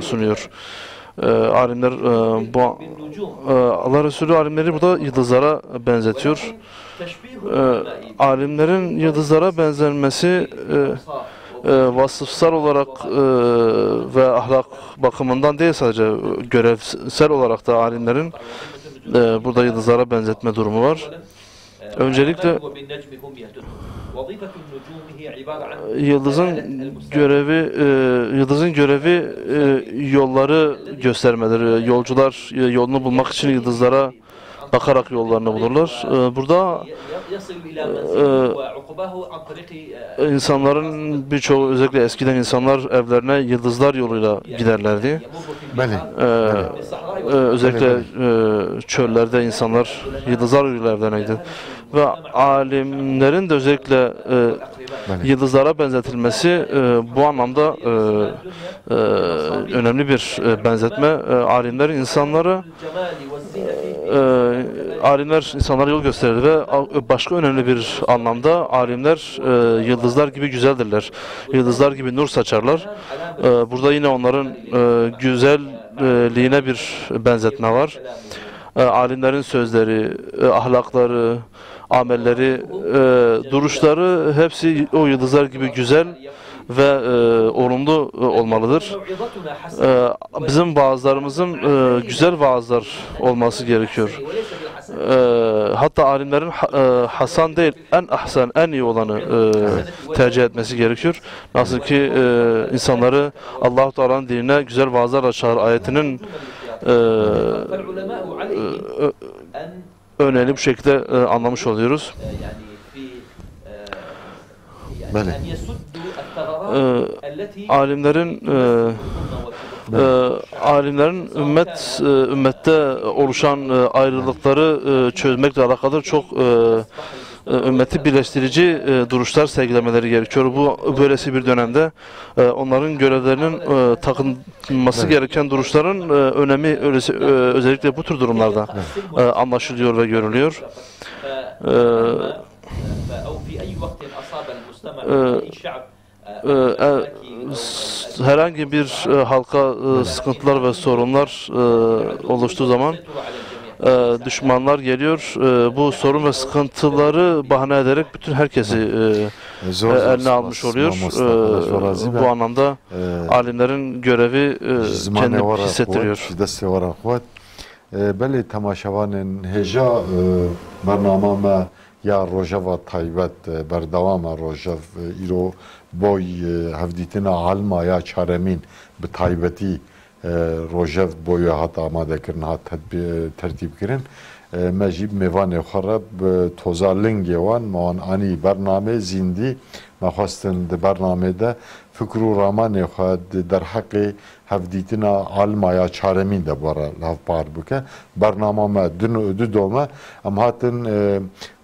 sunuyor. Alimler Allah Resulü alimleri burada yıldızlara benzetiyor. Alimlerin yıldızlara benzenmesi vasıfsal olarak ve ahlak bakımından değil sadece görevsel olarak da alimlerin burada yıldızlara benzetme durumu var. Öncelikle yıldızın görevi yolları göstermeleri. Yolcular yolunu bulmak için yıldızlara bakarak yollarını bulurlar. Burada insanların birçoğu özellikle eskiden insanlar evlerine yıldızlar yoluyla giderlerdi. Özellikle çöllerde insanlar yıldızlar yoluyla evlerine gider. Ve alimlerin de özellikle yıldızlara benzetilmesi bu anlamda önemli bir benzetme. Alimler insanları alimler insanlara yol gösterir ve başka önemli bir anlamda alimler yıldızlar gibi güzeldirler. Yıldızlar gibi nur saçarlar. Burada yine onların güzelliğine bir benzetme var. Alimlerin sözleri, ahlakları, amelleri, duruşları hepsi o yıldızlar gibi güzel ve olumlu olmalıdır. Bizim vaazlarımızın güzel vaazlar olması gerekiyor. Hatta alimlerin hasan değil, en ahsan, en iyi olanı tercih etmesi gerekiyor. Nasıl ki insanları Allah-u Teala'nın dinine güzel vaazlarla çağır ayetinin örneğini bu şekilde anlamış oluyoruz. Alimlerin ümmette oluşan ayrılıkları çözmekle alakalı çok ümmeti birleştirici duruşlar sergilemeleri gerekiyor. Bu böylesi bir dönemde onların görevlerinin takınması gereken duruşların önemi özellikle bu tür durumlarda anlaşılıyor ve görülüyor. Herhangi bir halka sıkıntılar ve sorunlar oluştuğu zaman düşmanlar geliyor. Bu sorun ve sıkıntıları bahane ederek bütün herkesi eline almış oluyor. Bu anlamda alimlerin görevi kendini hissettiriyor. Belli temaşavanın heja bernamama ya Rojava Taybet berdavama Rojav iro boy hevditina alma ya çaremin bi taybeti Rojav boyu hat amade kirin hat tertip kirin mecib mevan xarab tozalling wan man ani bername zindi maxwastin de bernamede fikru raman xad der haqqi hevditina alma ya çaremin de bara lav par buke bernamama dün doma am hatin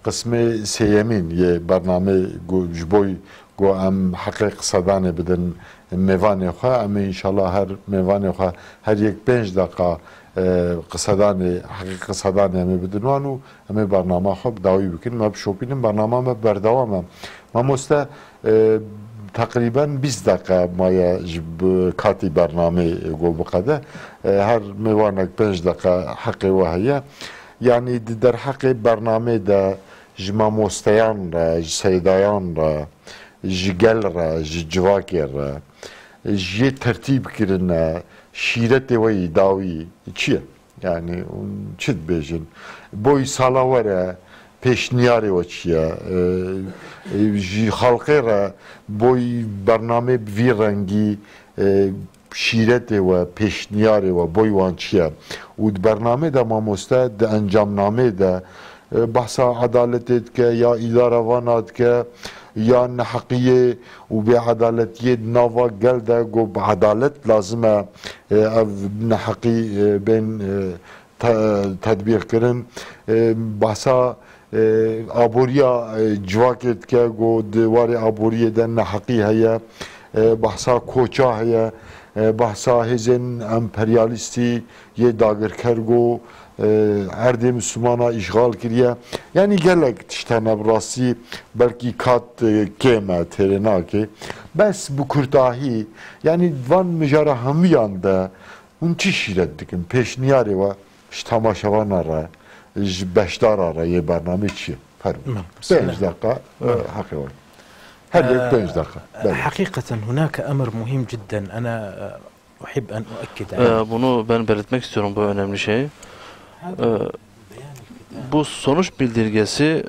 قسمه سیمین یه برنامه جبوی گو ام حقیق صدانه بدن میوانه خواه اما انشالله هر میوانه خواه هر یک 5 دقیقه قصدانه حقیق قصدانه همه بدن وانو همه برنامه خواه داوی بکن ما بشوپینم برنامه ما بردوامم ما مسته تقریبا 20 دقیقه مایا کاتی برنامه گو بقده هر میوانه 5 دقیقه حقی وحیه yani در حق برنامه ده جما مستیان را سیدایان را جگل را جواکی را جی ترتیب کرنه شیرت وی داوی چیه yani چید بیجن boy salavara peşniyari o çiye جی خلقی را boy برنامه bir rengi شیرت و پیشنیاری و بویوان چیه و برنامه ده ماموسته ده انجامنامه ده بحثا عدالتت که یا اداره وانات که یا نحقیه و به عدالتیه نوا گل ده گو به عدالت لازمه نحقی بین تدبیر کرن بحثا آبوریا جواکت که گو دوار آبوریه ده نحقی هیا بحثا کوچا هیا بحثا هزن امپریالیستی یه داگرکر گو ارده مسلمانا işgal kiriye yani gelek tiştene burası belki kat keme terenaki bes bu kurtahi yani van müjara hamiyanda un çi şireddikin peşniyari ve tamaşavan ara beşdar ara ye barname çi her 5 dakika hakkı var her 5 dakika حقيقة هناك أمر مهم جدا أنا أحب أن أؤكد عليه. Bunu ben belirtmek istiyorum, bu önemli şey. Bu sonuç bildirgesi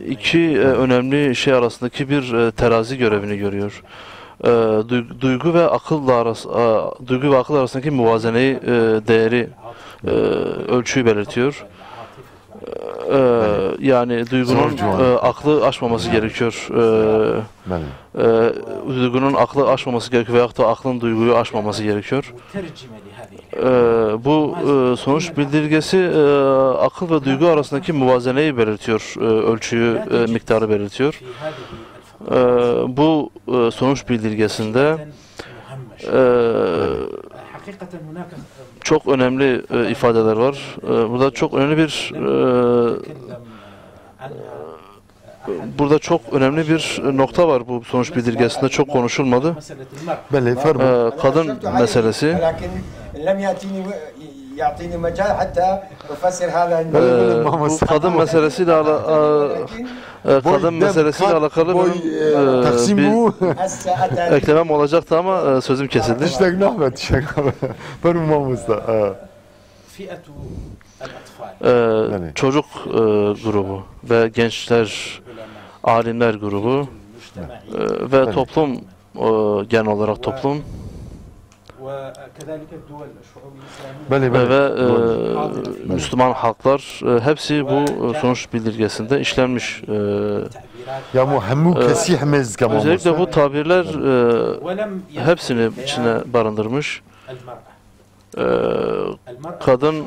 iki önemli şey arasındaki bir terazi görevini görüyor. Duygu ve akıl arasındaki muvazeneyi, değeri, ölçüyü belirtiyor. Yani duygunun aklı aşmaması gerekiyor. Duygunun aklı aşmaması gerekiyor veyahut da aklın duyguyu aşmaması gerekiyor. Bu sonuç bildirgesi akıl ve duygu arasındaki muvazeneyi belirtiyor, ölçüyü, miktarı belirtiyor. Bu sonuç bildirgesinde çok önemli ifadeler var. Burada çok önemli bir nokta var bu sonuç bildirgesinde, çok konuşulmadı. Kadın meselesi. Bu kadın meselesiyle alakalı bir eklemem olacaktı ama sözüm kesildi. Çocuk grubu ve gençler, alimler grubu ve toplum, genel olarak toplum ve Müslüman halklar hepsi bu sonuç bildirgesinde işlenmiş. Özellikle bu tabirler hepsini içine barındırmış. Kadın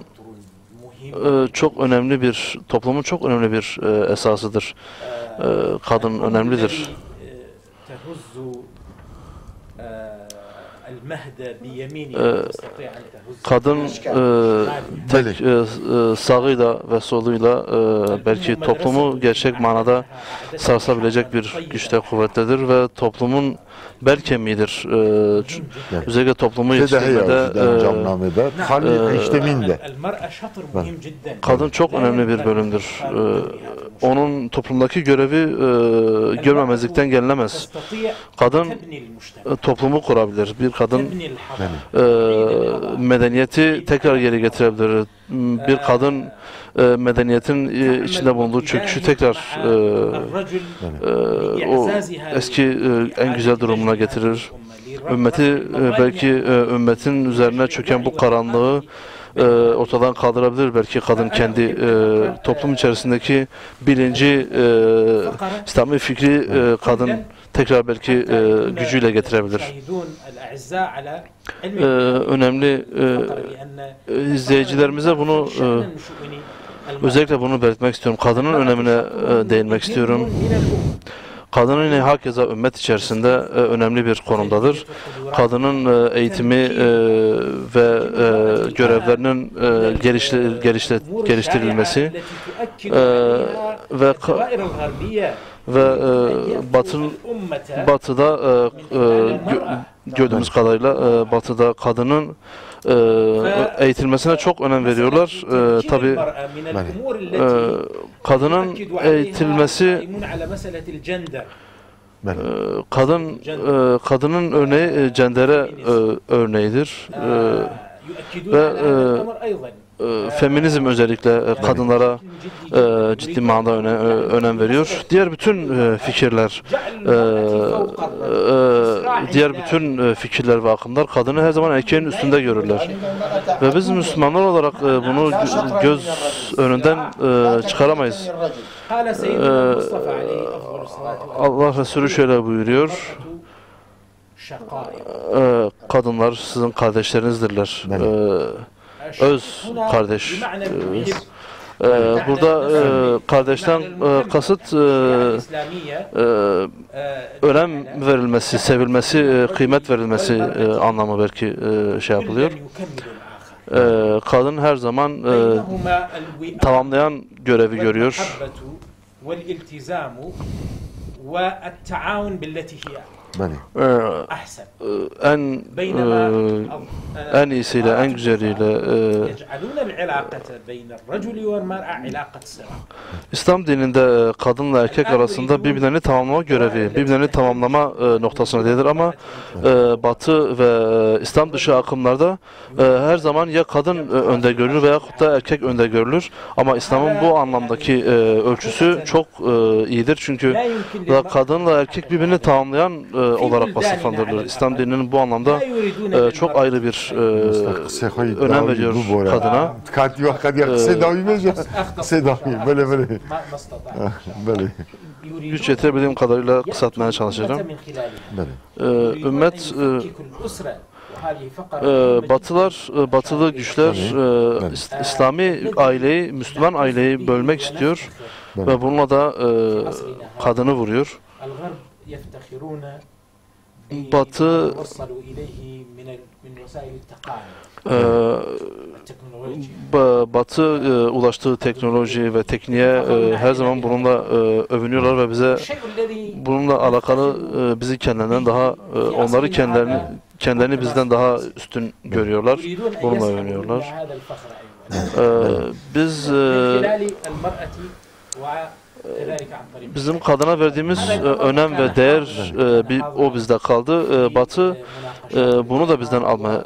çok önemli bir, toplumun çok önemli bir esasıdır. Kadın önemlidir. Kadın tek sağıyla ve soluyla belki toplumu gerçek manada sarsabilecek bir güçte, kuvvettedir ve toplumun bel kemiğidir. Özellikle toplumu yetiştirmede kadın çok önemli bir bölümdür. Onun toplumdaki görevi görmemezlikten gelinemez. Kadın toplumu kurabilir. Bir kadın medeniyeti tekrar geri getirebilir. Bir kadın medeniyetin içinde bulunduğu çöküşü tekrar o eski en güzel durumuna getirir. Ümmeti belki ümmetin üzerine çöken bu karanlığı ortadan kaldırabilir. Belki kadın kendi toplum içerisindeki bilinci, İslami fikri kadın tekrar belki gücüyle getirebilir. Önemli izleyicilerimize bunu özellikle bunu belirtmek istiyorum. Kadının önemine değinmek istiyorum. Kadının yine hakeza ümmet içerisinde önemli bir konumdadır. Kadının eğitimi ve görevlerinin geliştirilmesi ve batıda gördüğümüz kadarıyla batıda kadının eğitilmesine çok önem veriyorlar. Tabii kadının eğitilmesi, kadının örneği cendere örneğidir ve feminizm özellikle kadınlara ciddi manada önem veriyor. Diğer bütün fikirler ve akımlar kadını her zaman erkeğin üstünde görürler. Ve biz Müslümanlar olarak bunu göz önünden çıkaramayız. Allah Resulü şöyle buyuruyor: kadınlar sizin kardeşlerinizdirler. Öz kardeş. Burada kardeşten kasıt önem verilmesi, sevilmesi, kıymet verilmesi anlamı belki şey yapılıyor. Kadın her zaman tamamlayan görevi görüyor. En iyisiyle, en güzeliyle İslam dininde kadınla erkek arasında birbirlerini tamamlama görevi, birbirlerini tamamlama noktasına değinir ama Batı ve İslam dışı akımlarda her zaman ya kadın önde görülür veya da erkek önde görülür. Ama İslam'ın bu anlamdaki ölçüsü çok iyidir. Çünkü kadınla erkek birbirini tamamlayan olarak vasıflandırılır. İslam dininin bu anlamda çok ayrı bir önem veriyor kadına. Güç yetebildiğim kadarıyla kısaltmaya çalışacağım. Ümmet, batılı güçler İslami aileyi, Müslüman aileyi bölmek istiyor ve bununla da kadını vuruyor. Batı Batı ulaştığı teknoloji ve tekniğe her zaman bununla övünüyorlar ve bize bununla alakalı bizi kendilerinden daha onları kendilerini bizden daha üstün görüyorlar. Bununla övünüyorlar. Biz bizim kadına verdiğimiz önem ve değer o bizde kaldı. Batı bunu da bizden alma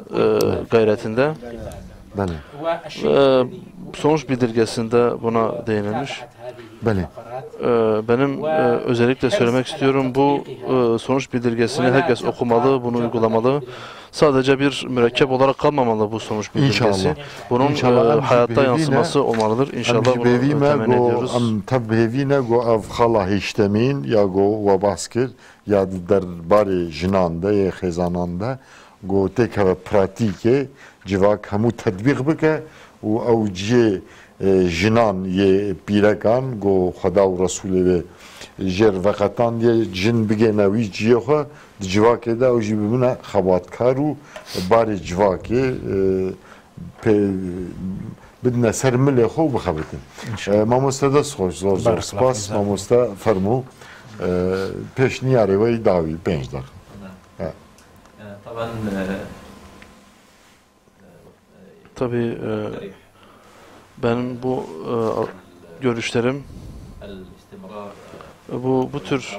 gayretinde. Sonuç bildirgesinde buna değinilmiş. Benim özellikle söylemek istiyorum, bu sonuç bildirgesini herkes okumalı, bunu uygulamalı. Sadece bir mürekkep olarak kalmamalı bu sonuç bildirgesi. Bunun hayatta yansıması olmalıdır. İnşallah bunu temenni ediyoruz. Tabbevine go av khala hiştemin ya go ve baskir ya derbari jinanda ya xezananda go tekava pratike civak hamu tedbik bike u avciye jinan ye pirakan go Xda u Resulü ve jer vakatan diye cin bigenevi ciyeha civake da o jibimine xabatkaru bari civake بدنا سرمله خو بخبتن ماموستا دست خوش زور زور سپاس ماموستا فرمو پیش نیاری وی داوی 5 dakika. Tabii benim bu görüşlerim bu tür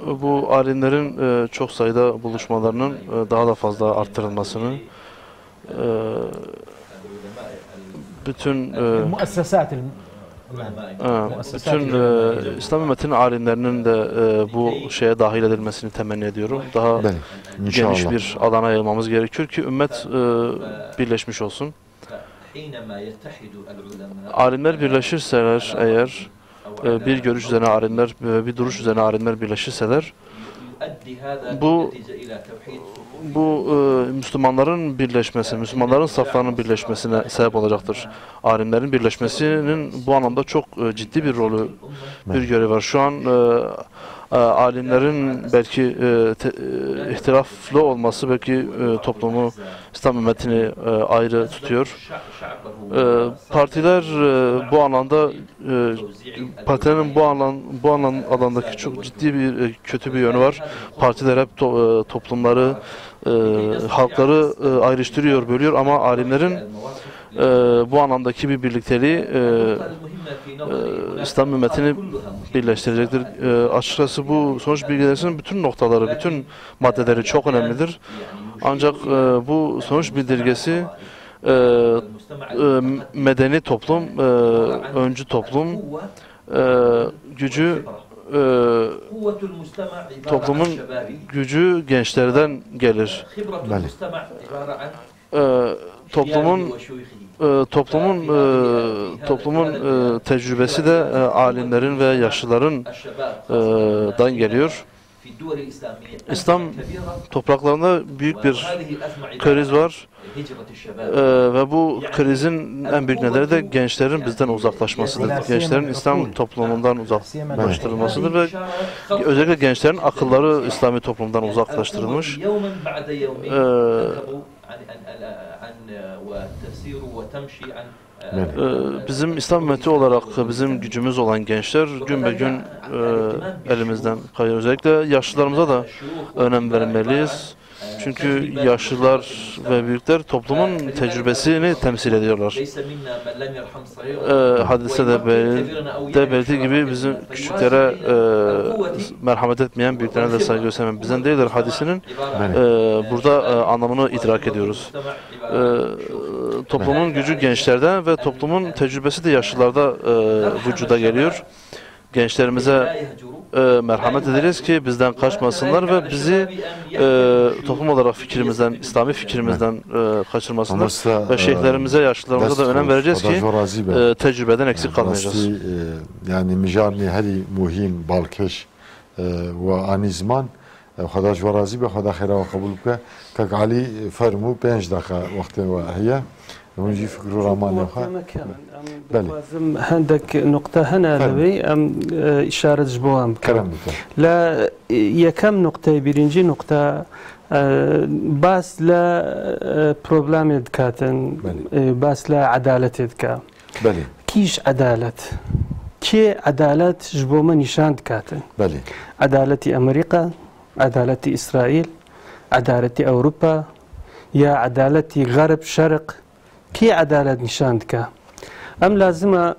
bu alimlerin çok sayıda buluşmalarının daha da fazla arttırılmasını, bütün İslam ümmetinin alimlerinin de bu şeye dahil edilmesini temenni ediyorum. Daha geniş bir alana yayılmamız gerekiyor ki ümmet birleşmiş olsun. Alimler birleşirseler eğer, bir görüş üzerine alimler, bir duruş üzerine alimler birleşirseler, bu Müslümanların birleşmesi, Müslümanların saflarının birleşmesine sebep olacaktır. Alimlerin birleşmesinin bu anlamda çok ciddi bir rolü, bir görevi var. Şu an alimlerin belki ihtilaflı olması belki toplumu, İslam ümmetini ayrı tutuyor. Partiler bu alanda, partilerin bu alandaki çok ciddi bir kötü bir yönü var. Partiler hep toplumları, halkları ayrıştırıyor, bölüyor ama alimlerin bu anlamdaki bir birlikteliği İslam ümmetini birleştirecektir. Açıkçası bu sonuç bilgilerinin bütün noktaları, bütün maddeleri çok önemlidir. Ancak bu sonuç bildirgesi medeni toplum, öncü toplum gücü, toplumun gücü gençlerden gelir. Toplumun tecrübesi de alimlerin ve yaşlılarından geliyor. İslam topraklarında büyük bir kriz var ve bu krizin en büyük nedeni de gençlerin bizden uzaklaşmasıdır. Gençlerin İslam toplumundan uzaklaştırılmasıdır ve özellikle gençlerin akılları İslami toplumdan uzaklaştırılmış. Bizim İslam ümmeti olarak bizim gücümüz olan gençler gün be gün elimizden kayıyor. Özellikle yaşlılarımıza da önem vermeliyiz. Çünkü yaşlılar ve büyükler toplumun tecrübesini temsil ediyorlar. Hadise de belirttiği gibi bizim küçüklere merhamet etmeyen, büyüklerine de saygı göstermeyen bizden değildir. Hadisinin burada anlamını idrak ediyoruz. Toplumun gücü gençlerden ve toplumun tecrübesi de yaşlılarda vücuda geliyor. Gençlerimize merhamet ederiz ki bizden kaçmasınlar ve bizi toplum olarak fikrimizden, İslami fikrimizden kaçırmasınlar. Ve şeyhlerimize, yaşlılarımıza da önem vereceğiz ki tecrübeden eksik kalmayacağız. Yani mijarni heri muhim balkeş ve anizman Xda ji we razî be, Xda xêra we qebûl bike. Kek Alî fermû 5 dakika wextê we heye. ونجي فكروا رامان لازم عندك نقطة هنا لبي إشارة جبوام لا يكم نقطة برينجي نقطة باس لا بروبلام دكاتن باس لا عدالة دكا كيش عدالة كي عدالة جبوما نشان دكاتن عدالة أمريكا عدالة إسرائيل عدالة أوروبا يا عدالة غرب شرق كي عدالة نشان دكا أم لازم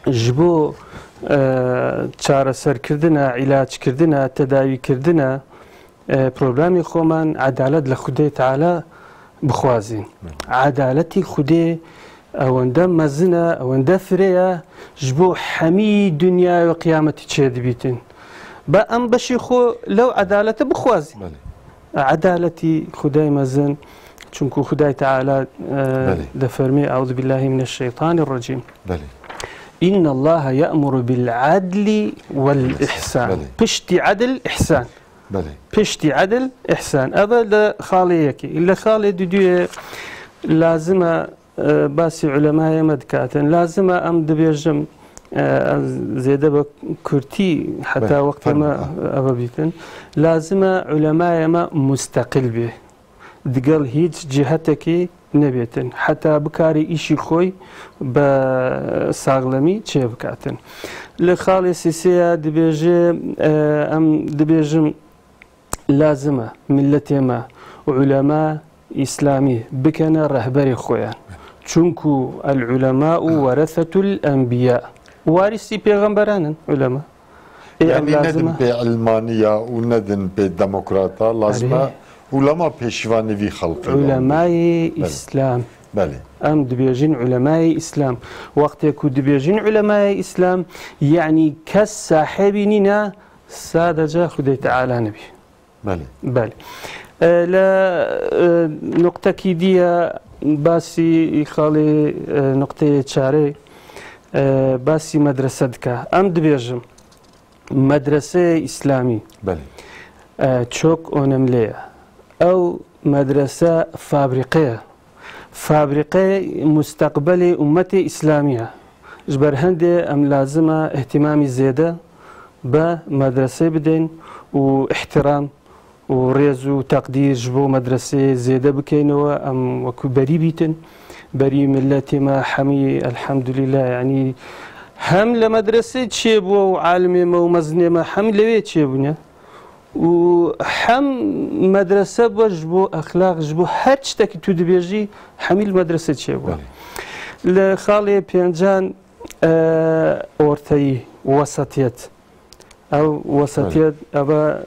جبو چارە سەرکردنە عیلاجکردنە تەداویکردنە پرۆبلامی خۆمان عەدالەت لە خودێ تەعالا بخوازین عەدالەتی خودێ ئەوەندە مەزنە ئەوەندە فرەیە ji بۆ هەمی دنیای و قیامەتی چێ دەبیتن بە ئەم بەشی خۆ لەو عەدالەتە بخوازین عەدالەتی خودای مەزن چونکو خودای تەعالا دەفەرمێ ئەعوذ بالله من الشیطان الرجیم إن الله يأمر بالعدل والإحسان بشتي عدل إحسان بشتي عدل إحسان هذا لخاليك إلا خالي دودي لازم باسي علماء مدكاتن لازم أم دبيجم زيادة بكرتي حتى وقت ما أبابيتن لازم علماء ما مستقل به دقل هيج جهتك نبيتن حتى بكاري إشي خوي بساغلمي چه بكاتن لخالي سيسيا دبيجي أم دبيجم لازمة ملتي ما وعلماء إسلامي بكنا رهبري خويا چونكو العلماء ورثة الأنبياء وارثي بيغمبران علماء يعني ندن بعلمانية وندن بديمقراطية لازمة علماء بيشواني في خلق علماء إسلام أم دبيجين علماء إسلام وقت يكون دبيجين علماء إسلام يعني كالصاحبيننا سادة خدي تعالى نبي بله لا نقطة كيدية باسي خالي نقطة شاري باسي مدرسة دكا أم دبيجم مدرسة إسلامي تشوك أونمليه أو مدرسة فابرقة مستقبل أمتي إسلامية جبر هندي أم لازمة اهتمامي زيادة بمدرسة بدين واحترام وريز وتقدير جبو مدرسة زيادة بكينوا أم وكو بري بيتن بري ملتي ما حمي الحمد لله يعني هم لمدرسة تشيبوا وعالمي ما ومزني ما هم لوي تشيبونا وحم مدرسة بجبو أخلاق جبو هر شتاكي تو دبيجي حميل مدرسة تشيبوا لخالي بيانجان أورتي وسطيت أو وسطيت أبا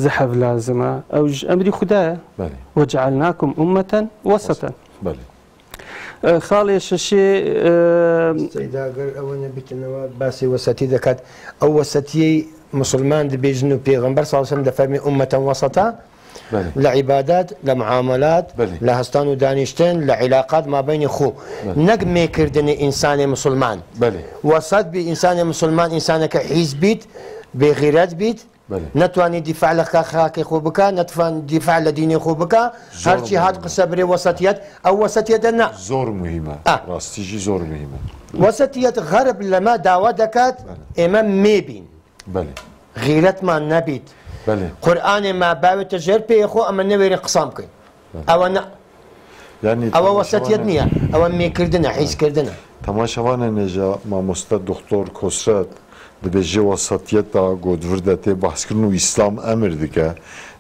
زحف لازمة أو أمري خدايا وجعلناكم أمة وسطا خالي شاشي سيدا قال أولا بيتنا باسي وسطي ذكات أو وسطي مسلمان دبيجنو بيغمبر صلى الله عليه وسلم دفرمي أمة وسطا لعبادات لمعاملات لهستان ودانشتين لعلاقات ما بين خو نقمي كردني إنسان مسلمان وسط بإنسان مسلمان إنسانك حيز بيت بغيرات بيت نتواني دفاع لخاكي خو بكا نتواني دفاع لديني خو بكا هرشي هاد قصبري وسطيات أو وسطيات النا زور مهمة راستيجي زور مهمة وسطيات غرب لما دعوة دكات إمام ميبين غيرت ما نبيت قرآن ما باوي تجرب بيخو أما نويري قصامكي أو أنا يعني أو وسطيات نية أو مي كردنا حيث كردنا تماشاوانا نجا ما مستد دكتور كسرت دبيجي وسطيات قد وردتي بحث كرنو إسلام أمر دكا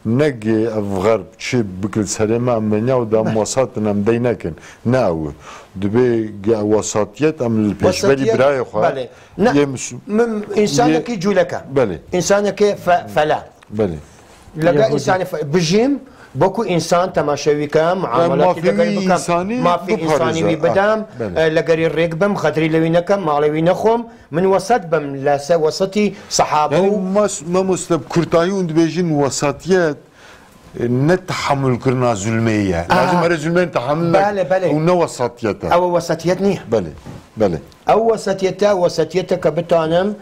نجي أفغرب شيء بكل سلامة أمنيا ودام وسطنا مدينكن ناو دبي وسطيات أم البيشبري براي خا إنسانك جولك إنسانك فلا لقى إنسان بجيم بوكو إنسان تماشوي كام معاملات ما في إنساني بدام لقري الرقبم خدري لوي نكم ما لوي نخم من وسط بم لا وسطي صحابه يعني ما مستب كرتايون دبيجين وسطيات نتحمل كرنا ظلمية لازم هذا ظلمية نتحمل ونو وسطيته أو وسطيتني أو وسطيتك بتانم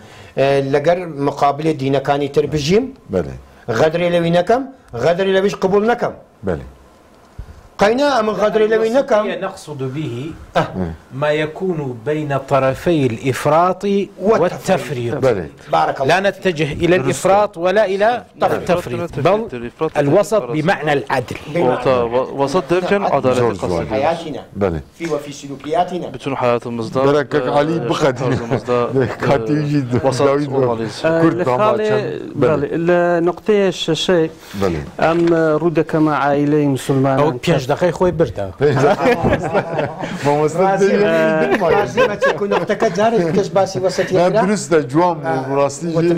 لقر مقابل دينا كان يتربجيم غدري لوي نكم غدري لويش قبول نكم قيناء من غدر لمن نكم. نقصد به ما يكون بين طرفي الإفراط والتفريط. بارك الله. لا نتجه إلى الإفراط ولا إلى التفريط، بل الوسط بمعنى العدل. وسط derken adaleti kastediyoruz. حياتنا بله وفي سلوكياتنا. Bütün hayatımızda Berekek Ali tarzımızda vasat olmalıyız. النقطة الشيء أم رودك مع عائلة مسلمانة. أو 5 دقائق خوي برتا. ما وصلت لازم تكون نقطة جاري كسباسي وسط لا درست جوام وراسلي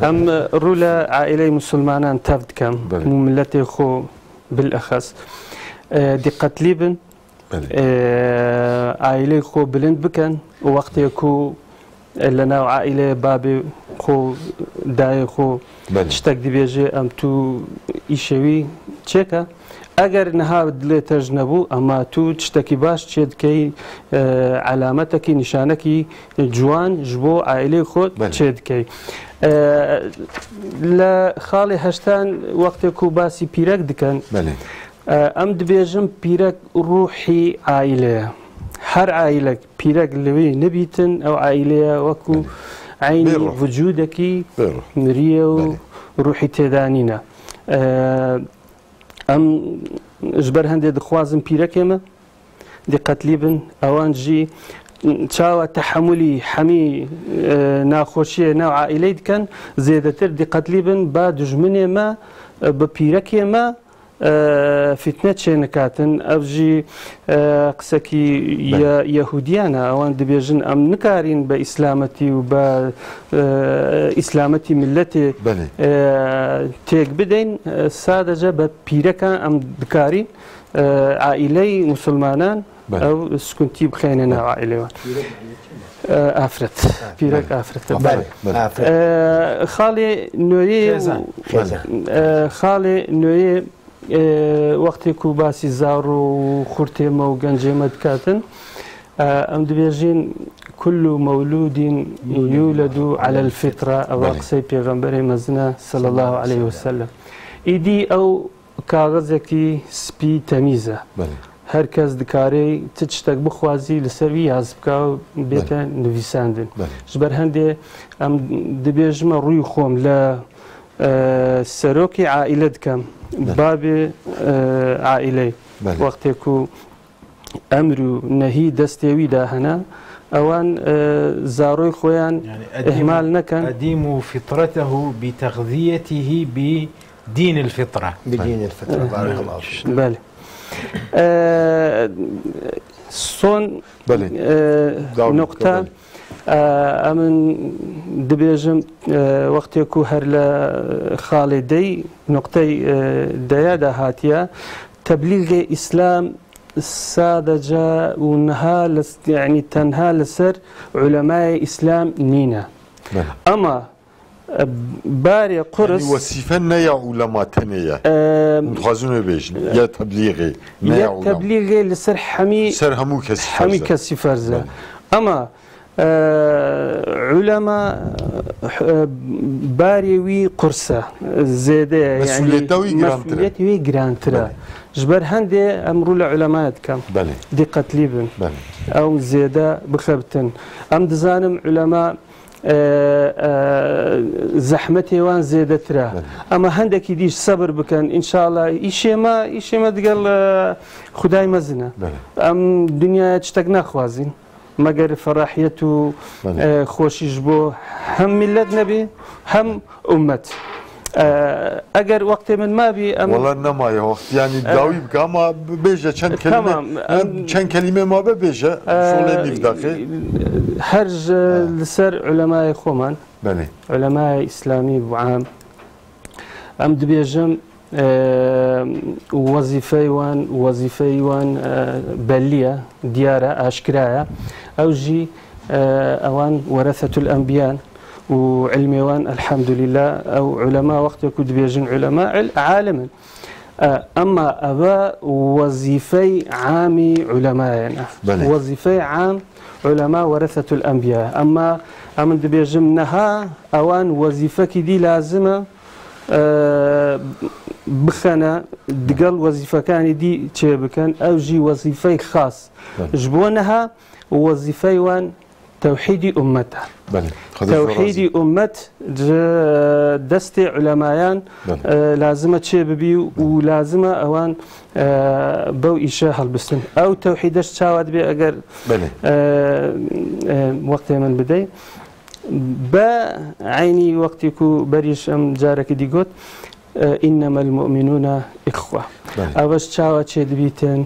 أم رولا عائلة مسلمانة تفد كم مملتي خو بالأخص دقة ليبن عائلة خو بلند بكن ووقت يكو لنا عائلة بابي خو داي خو تشتاق دي بيجي أم تو إيشوي تشيكا اگر نها دل تجنبو اما تو تشتكي باش تشد كي علامتك نشانك جوان جبو عائلة خود تشد كي لا خالي هشتان وقت يكو باسي بيرك دكان ام دبيجم بيرك روحي عائلة هر عائلة بيرك لوي نبيتن او عائلة وكو عيني وجودك مريو روحي تدانينا ام جبر هندي دخوازم بيركيما دقت ليبن اوان جي تشاوى تحملي حمي ناخوشيه نوع عائلي كان زيادتر دقت ليبن بعد جمني ما ببيركيما فتنة شينكاتن أفجي قسكي يهوديانا أوان دبيجن أم نكارين بإسلامتي وبإسلامتي ملتي تيك بدين سادجة ببيركا أم دكارين عائلي مسلمانان أو سكنتي بخيننا عائلي أفرت بيرك أفرت خالي نوري خالي نوري وقتی کو باسی زار و خورتێمە و گەنجێمە دکاتن ئەم دەبێژین كل مولود يولد على الفطرة أو قصي پیغمبر مزنا صلى الله عليه وسلم إيدي أو كاغزكي سبي تميزة هر کس دکاری تشتاق بخوازی لسروی یازبکا و بیتا نویساندن جبر هنده ام دبیجم روی خوم ل سروکی عائله دکم باب عائله وقتی کو امرو نهی دستیوی ده هنا اوان زاروی خویان اهمال نکن ادیمو فطرته بتغذيته بدين الفطره بارك الله فيك بله صون نقطة أمن دبيجم وقت يكو هر خالدي نقطة ديادة هاتيا تبليغ إسلام سادجة ونها يعني تنها لسر علماء إسلام نينا أما باري قرص يعني وصفنا يا علماء تنيا متخازون بيجن يا تبليغي يا تبليغي لسر حمي سر همو كسي فرزة أما علماء باري وي قرصة زيادة يعني مسؤوليته وي جرانترا جبر هندي أمرو لعلماء كم دقة ليبن أو زيادة بخبتن أم دزانم علماء زحمتي وان زيادترا اما هندك يديش صبر بكن ان شاء الله ايشي ما تقال خداي مزنا ام دنيا تشتقنا خوازين مگر فرحيته خوشي جبو هم ملت نبي هم امت اگر وقت من ما بي والله انما يا وقت يعني داوي بكما بيجا كان كلمه ما بيجا شغل نفداخي هرج لسر علماء خومان علماء اسلامي وعام ام دبيجم وظيفه وان بليه دياره اشكرايا او جي اوان ورثه الانبياء وعلمي وان الحمد لله او علماء وقت يكون بيجن علماء عالما اما ابا وظيفي عامي علماء وظيفي عام علماء ورثة الانبياء اما امن بيجم نها اوان وظيفه دي لازمه بخەنە دگەڵ وەزیفەکانی دی چێ بکەن ئەو ژی وەزیفەی خاص ji بۆ نەها وەزیفەی وان تەوحیدی ئومەتە تەوحیدی ئومەت دەستی علەمایان لازمە چێ ببی و لازمە ئەوان بەو ئیشە هەڵبستن ئەو تەوحیدەش چاوات بێ ئەگەر وەختێ من بدەیت بە عینی وەختێک و بەریش ئەم جارێکی دیگوت إنما المؤمنون إخوة ئەوەش چاوە چێ دەبیتن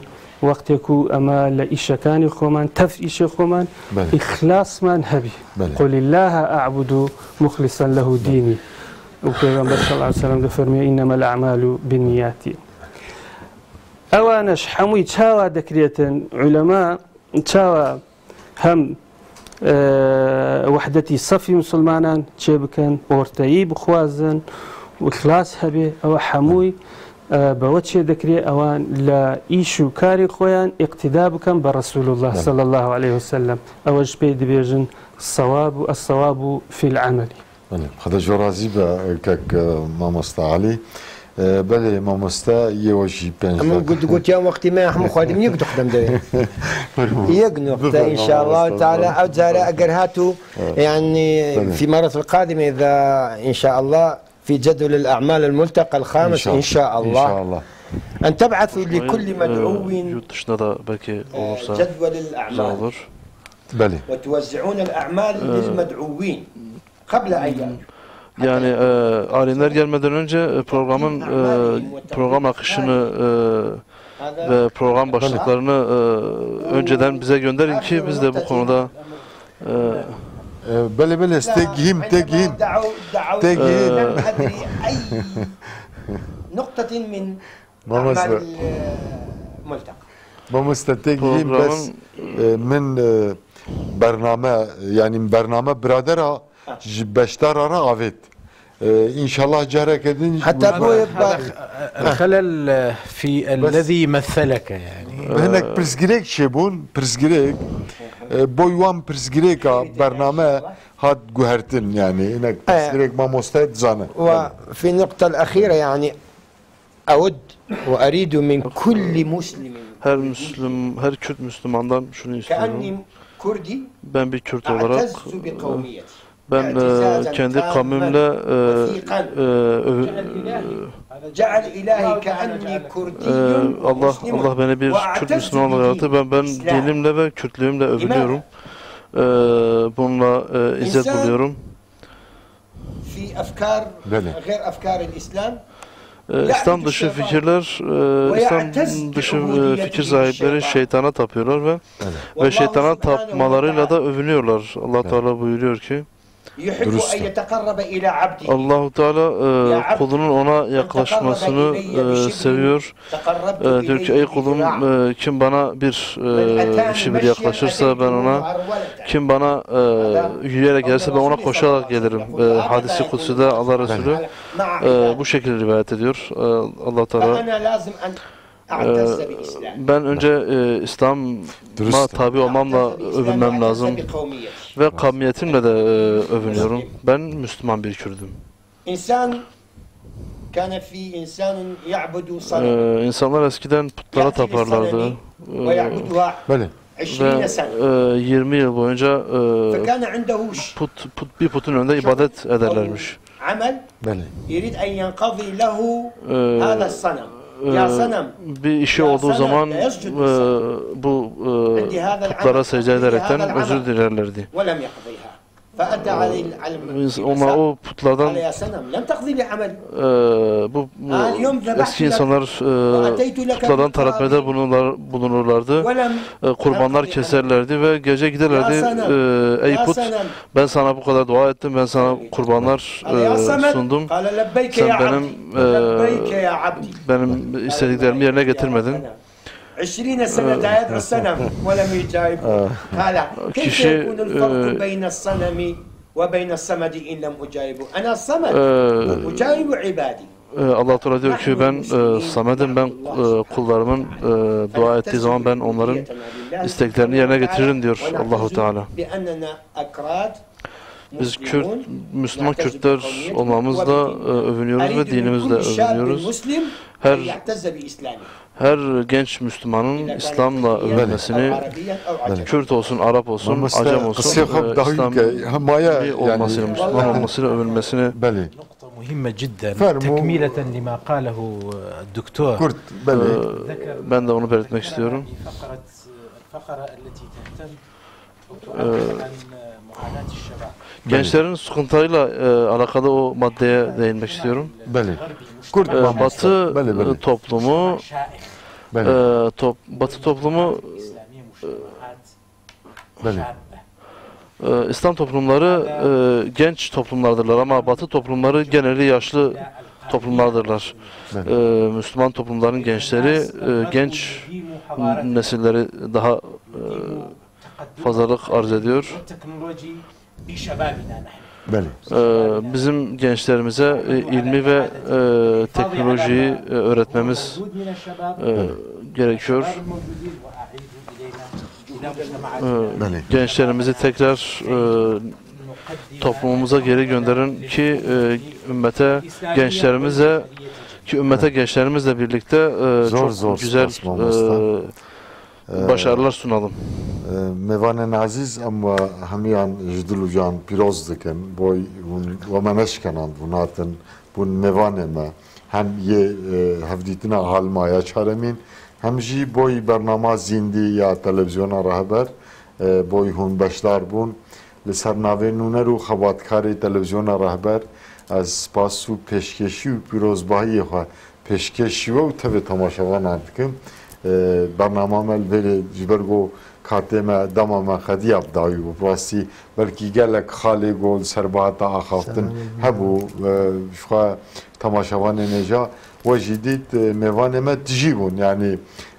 وەختێک و ئەمە لە ئیشەکانی خۆمان تەف ئیشە خۆمان ئیخلاسمان هەبی قل الله أعبد مخلصا له ديني و پێغەمبەر صلی الله علیه وسلم دەفەرمێ إنما الأعمال بالنيات ئەوانەش هەمووی چاوا دەکرێتن عولەما چاوە هەم وحدەتی سەفی مسلمانان چێ بکەن ئۆرتەیی بخوازن وخلاص هەبێ ئەوە هەمووی بەوە چێ دەکرێت ئەوان لە ئیش و کاری خۆیان ئیقتیدا بکەن بە ڕەسوول الله صلی الله عليه وسلم ئەوەش پێی دەبێژن الصواب في العمل. خدا جو رازی بە کەک مامۆستا عەلی بەڵێ مامۆستا یەوەژی پێنج گوتیان وەختی ما هەموو خادم یەک دقدەم دەوێت یەک نقطة إن شاء الله تعالى أو جارة أجر هاتوا يعني في مرة القادمة إذا إن شاء الله في جدول الأعمال الملتقى الخامس إن شاء الله أن تبعثوا لكل مدعو جدول الأعمال وتوزعون الأعمال للمدعوين قبل أيام. Yani alimler gelmeden önce program akışını ve program başlıklarını önceden bize gönderin ki biz de bu konuda بله استجيم تجيم أي نقطة من أعمال الملتقى مستتجيم بس من برنامج يعني برنامج برادرة بشتر رافت إن شاء الله جارك حتى الخلل في الذي مثلك يعني هناك برسجريك شيبون برسجريك بويوان برسجريكا برنامج هاد جوهرتن يعني هناك برسجريك ما مستعد زانه. وفي النقطة الأخيرة يعني أود وأريد من كل مسلم her Kürt Müslümandan şunu istiyorum. كأني كردي Ben bir Kürt olarak أعتز بقوميتي. ben kendi kavmimle Allah beni bir Kürt Müslüman olarak yarattı. Ben dinimle ve Kürtlüğümle övünüyorum. Bununla izzet buluyorum. İslam dışı fikirler, İslam dışı fikir sahipleri şeytana tapıyorlar ve şeytana tapmalarıyla da övünüyorlar. Allah Teala buyuruyor ki Allah-u Teala kulunun ona yaklaşmasını seviyor. Diyor ki ey kulum kim bana bir şibir yaklaşırsa ben ona, kim bana yürüyerek gelirse ben ona koşarak gelirim. Hadis-i Kutsi'de Allah Resulü bu şekilde rivayet ediyor. Allah Teala ben önce İslam'a tabi olmamla övünmem lazım ve kavmiyetimle de övünüyorum. Ben Müslüman bir Kürdüm. İnsanlar eskiden putlara taparlardı. Ve 20 yıl boyunca bir putun önünde ibadet ederlermiş. Bir işi olduğu zaman bu putlara secde ederekten özür dilerlerdi. Onlar o putlardan bu eski insanlar putlardan taratmada bulunurlardı. Kurbanlar keserlerdi ve gece giderlerdi. Ey put, ben sana bu kadar dua ettim, ben sana kurbanlar sundum. Sen benim istediklerimi yerine getirmedin. 20 سنة يدعو الصنم ولم يجاوب قال كيف يكون الفرق بين الصنم وبين الصمد إن لم أجاوبه أنا الصمد أجاوب عبادي Allah Teala diyor ki ben Samet'im, ben kullarımın dua ettiği zaman ben onların isteklerini yerine getiririm diyor Allah-u Teala. Biz Müslüman Kürtler olmamızla övünüyoruz ve dinimizle övünüyoruz. Her genç Müslümanın İslam'la övünmesini, Kürt olsun, Arap olsun, Acem olsun, İslam'ı olmasını, Müslüman olmasını övünmesini. مهمة جدا تكملة لما قاله الدكتور. Ben de onu belirtmek istiyorum. Gençlerin sıkıntılarıyla alakalı o maddeye değinmek istiyorum. Batı toplumu İslam toplumları genç toplumlardırlar ama Batı toplumları geneli yaşlı toplumlardırlar. Müslüman toplumların gençleri, genç nesilleri daha fazlalık arz ediyor. Bizim gençlerimize ilmi ve teknolojiyi öğretmemiz gerekiyor. Gençlerimizi tekrar toplumumuza geri gönderin ki gençlerimizle birlikte çok güzel başarılar sunalım. Mevanen aziz ama hamiyan jidulucan piroz dikin boy ve meneşkenan bunatın bun mevaneme hem ye hevditina halmaya çaremin hem jî boy bernama zindi ya televizyona rahber boy hun beşlar bun li ser navê nûner û xebatkarê televizyona rahber ez spas û pêşkêşî û pîrozbahiyê xwe pêşkêşî û tevê temaşevanan dikim bernama me li vêrê ji ber got katê me dema me xediyab dawî bû rastî belkî gelek xalê got serbahata axaftin hebû ji xwe temaşevanê nêja ve jî dît mêvanê me tijî bûn yani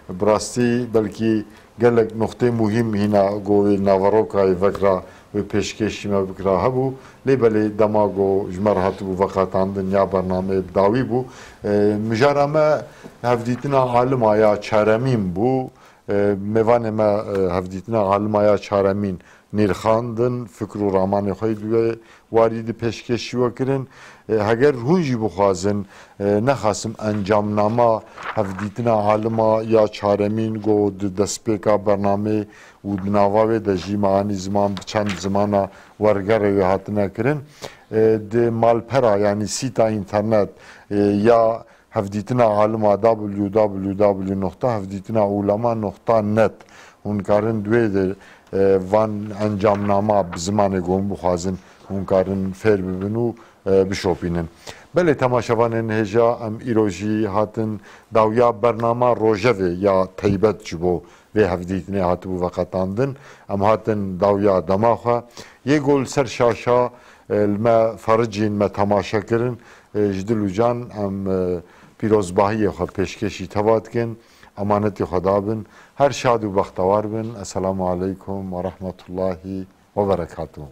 bi rastî belkî gelek noxtê muhîm hîna got wê naverokayê vekira wê pêşkêşî me bikira hebû lê belê dema got ji me re hatibû veqetandin ya bernameyê bi dawî bû mijara me hevdîtina alima ya çaremîn bû mêvanê me hevdîtina alima ya çaremîn nêrxandin fikr û ramanê xwe duê warî di pêşkêşî we kirin heger hûn jî bixwazin nexwasim encamnama hevdîtina alima ya çaremîn got di destpêka bernamê û di nava wê de jî meanî ziman bi çend zimana wergerê wê hatine kirin di malpera yani sîta înternet ya hevdîtina alima www.hevdîtinaulama.net hûn karin duê de van encamnama bi zimanê got bixwazin hûn karin fêr bibin û bişopînin. Belê temaşevanên hêja em îro jî hatin dawiya bernama rojevê ya teybet ji bo vê hevdîtinê hatibû veqetandin em hatin dawiya dema xwe yê got li ser şaşa li me fericîn me temaşe kirin ji dil û can em pîrozbahiyê xwe pêşkêşî teva dikin emanetê xwe dabin her şad û bextewar bin. Esselamu aleykum ve rahmetullahi ve berekatuhu.